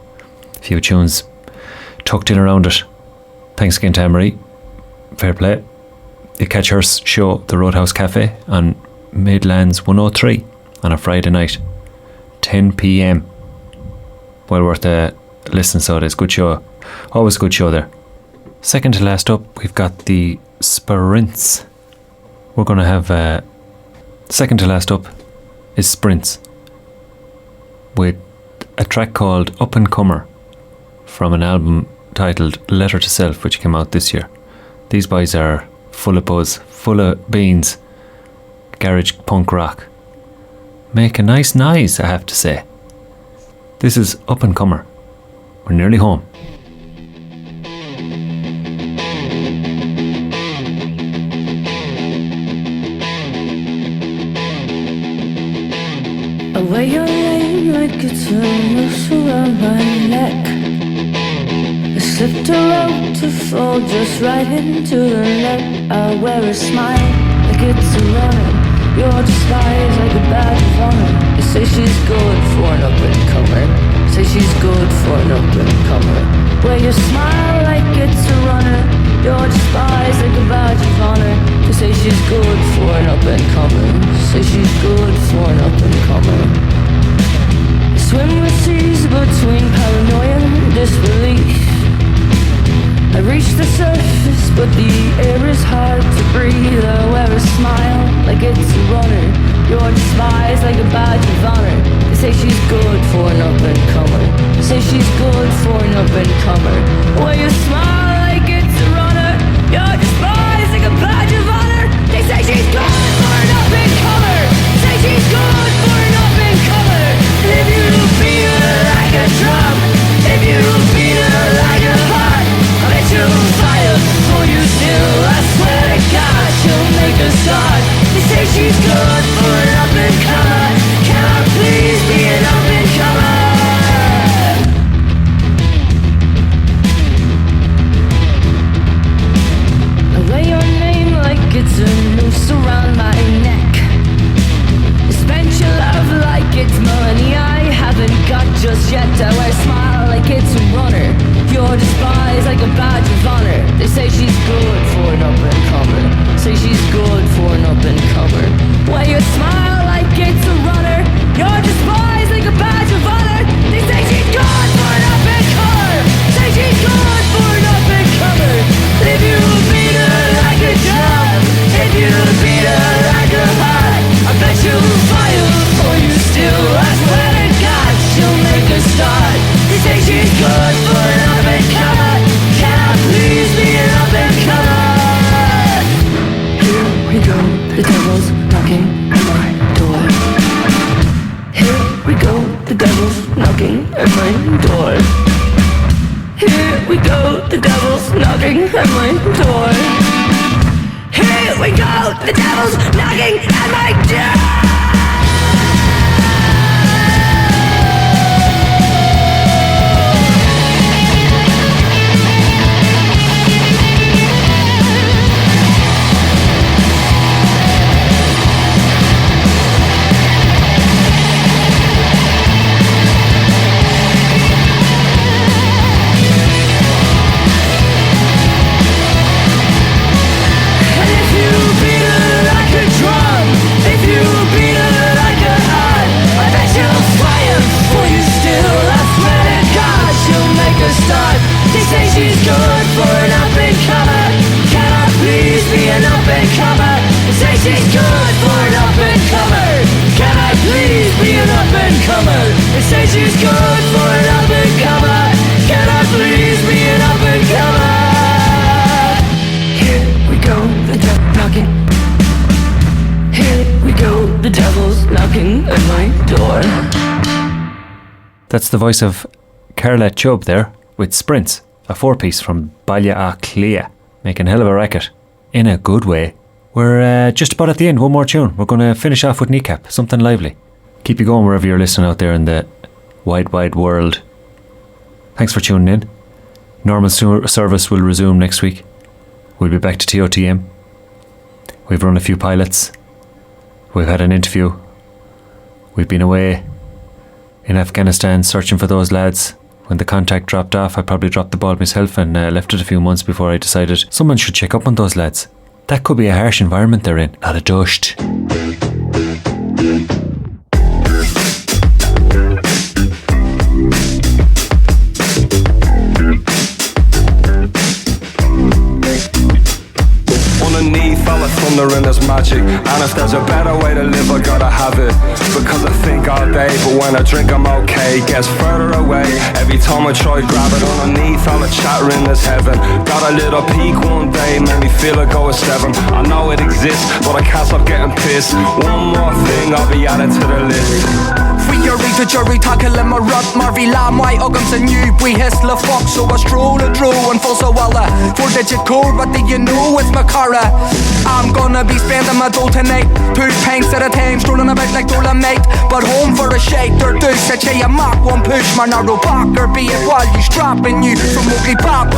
a few tunes tucked in around it. Thanks again to Anne-Marie, fair play. You catch her show, The Roadhouse Cafe, on Midlands 103 on a Friday night, 10 p.m. Well worth a listen, so it is. Good show, always a good show there. Second to last up, we've got the Sprints. We're going to have second to last up is Sprints, with a track called Up and Comer from an album titled Letter to Self, which came out this year. These boys are full of buzz, full of beans, garage punk rock. Make a nice noise, I have to say. This is Up and Comer. We're nearly home. I wear your name like it's a noose around my neck. I slipped a rope to fall just right into the net. I wear a smile like it's a runner. Your disguise like a badge of honor. They say she's good for an up-and-comer. Say she's good for an up-and-comer. Wear your smile like it's a runner. Your disguise like a badge of honor. They say she's good for an up-and-comer. Say she's good for an up-and-comer. I swim the seas between paranoia and disbelief. I reach the surface, but the air is hard to breathe. I wear a smile like it's a runner. Your disguise like a badge of honor. They say she's good for an up-and-comer. They say she's good for an up-and-comer. Wear your smile like it's a runner. Your knocking at my door. Here we go, the devil's knocking at my door. Here we go, the devil's knocking at my door. Start. They say she's good for an up-and-comer. Can I please be an up-and-comer? They say she's good for an up-and-comer. Can I please be an up-and-comer? They say she's good for an up-and-comer. Can I please be an up-and-comer? Here we go, the devil knocking. Here we go, the devil's knocking at my door. That's the voice of Carla Chubb there with Sprints, a 4-piece from AMKelly, making a hell of a racket in a good way. We're just about at the end. One more tune. We're going to finish off with Kneecap, something lively. Keep you going wherever you're listening out there in the wide, wide world. Thanks for tuning in. Normal service will resume next week. We'll be back to ToTM. We've run a few pilots. We've had an interview. We've been away in Afghanistan searching for those lads. When the contact dropped off, I probably dropped the ball myself and left it a few months before I decided someone should check up on those lads. That could be a harsh environment they're in. A lot of dust. Underneath all the thunder and there's magic. And if there's a better way to live, I gotta have it. Because I think all day, but when I drink I'm okay. Gets further away every time I try grab it. Underneath all the chattering there's heaven. Got a little peak one day, made me feel I go a 7. I know it exists, but I can't stop getting pissed. One more thing, I'll be added to the list. Frieri to jury tackle him a rut Marvy lam white ugums and you we hissle fuck so I stroll a drew and full so well 4-digit code what do you know it's my cara. I'm gonna be spending my dough tonight. 2 pints at a time strolling about like Dolomite. But home for a shake or do such a mark one push my narrow back or be it while you strapping you from Oakley Pop.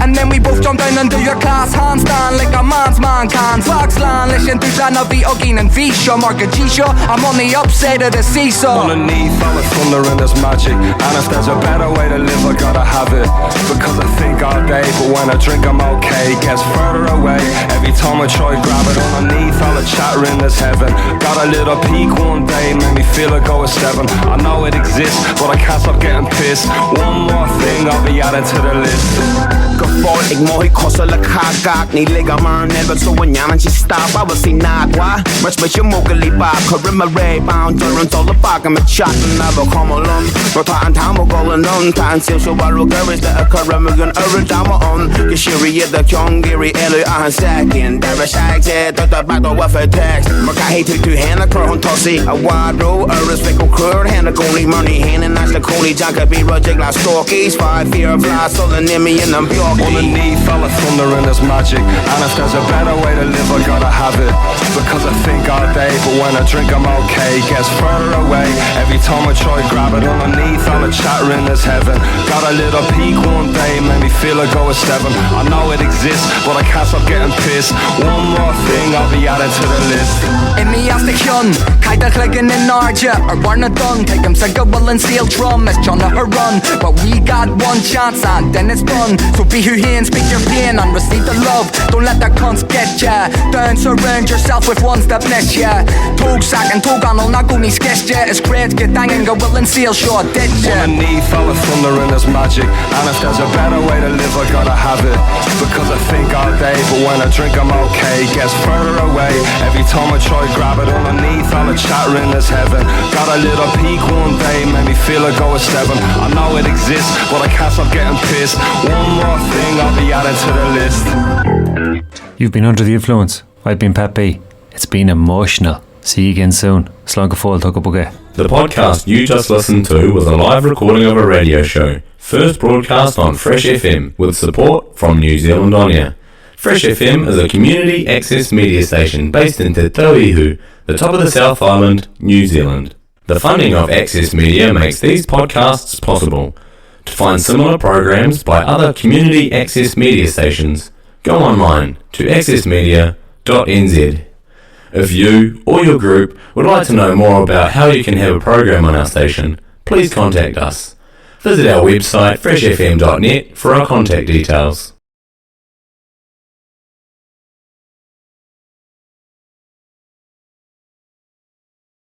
And then we both jump down and do your class handstand like a man's man can. Foxland listen to Zanavi Ogin and Visha Marka Gisha. I'm on the upside of the seesaw. Underneath all the thunder and there's magic. And if there's a better way to live I gotta have it. Because I think all day, but when I drink I'm okay. Gets further away every time I try grab it. Underneath all the chattering there's heaven. Got a little peak one day, made me feel I go a 7. I know it exists, but I can't stop getting pissed. One more thing, I'll be added to the list. Ik mooi kostelijk haak niet liggen maar net wat zo een jaren stap. I will see nagwa, much met je mogelijk bak. Karima ray bound, turn to the park and chat and never come along. But I'm time going on, time so I look every day a Karima gun every time on. Kishiri the young Gary Ellie on second. There is acted to the battle with a text. Maar I hate to hand a crown tossy. A wide row, a respect of curd, hand a coney money, hand and that's the coney jack a be rojig like stalkies. 5 year fly, so the name in them bjork. Underneath all the thunder and there's magic. And if there's a better way to live I gotta have it. Because I think all day, but when I drink I'm okay. Gets further away every time I try grab it. Underneath all the chattering there's heaven. Got a little peak one day, made me feel I go a 7. I know it exists, but I can't stop getting pissed. One more thing, I'll be added to the list. In me as the hyun, kaida klikken in Arja or Barna Dun. Take him Sega will and steel drum as John her run. But we got one chance and then it's done. So be who here and speak your pain and receive the love. Don't let that cunts get ya. Don't surround yourself with ones that bless ya. Tog sack and tog on all not goni sketch ya. It's great get danging go will and seal short dead ya. Underneath all the thunder and there's magic. And if there's a better way to live I gotta have it. Because I think all day, but when I drink I'm okay. Gets further away every time I try grab it. Underneath all the chattering there's heaven. Got a little peak one day, made me feel I go a 7. I know it exists, but I can't stop getting pissed. One more thing, I'll be added to the list. You've been under the influence. I've been Pat B. It's been emotional. See you again soon. Slán go fóill tugad buge. The podcast you just listened to was a live recording of a radio show, first broadcast on Fresh FM with support from New Zealand On Air. Fresh FM is a community access media station based in Te Tauihu, the top of the South Island, New Zealand. The funding of Access Media makes these podcasts possible. To find similar programs by other community access media stations, go online to accessmedia.nz. If you or your group would like to know more about how you can have a program on our station, please contact us. Visit our website freshfm.net for our contact details.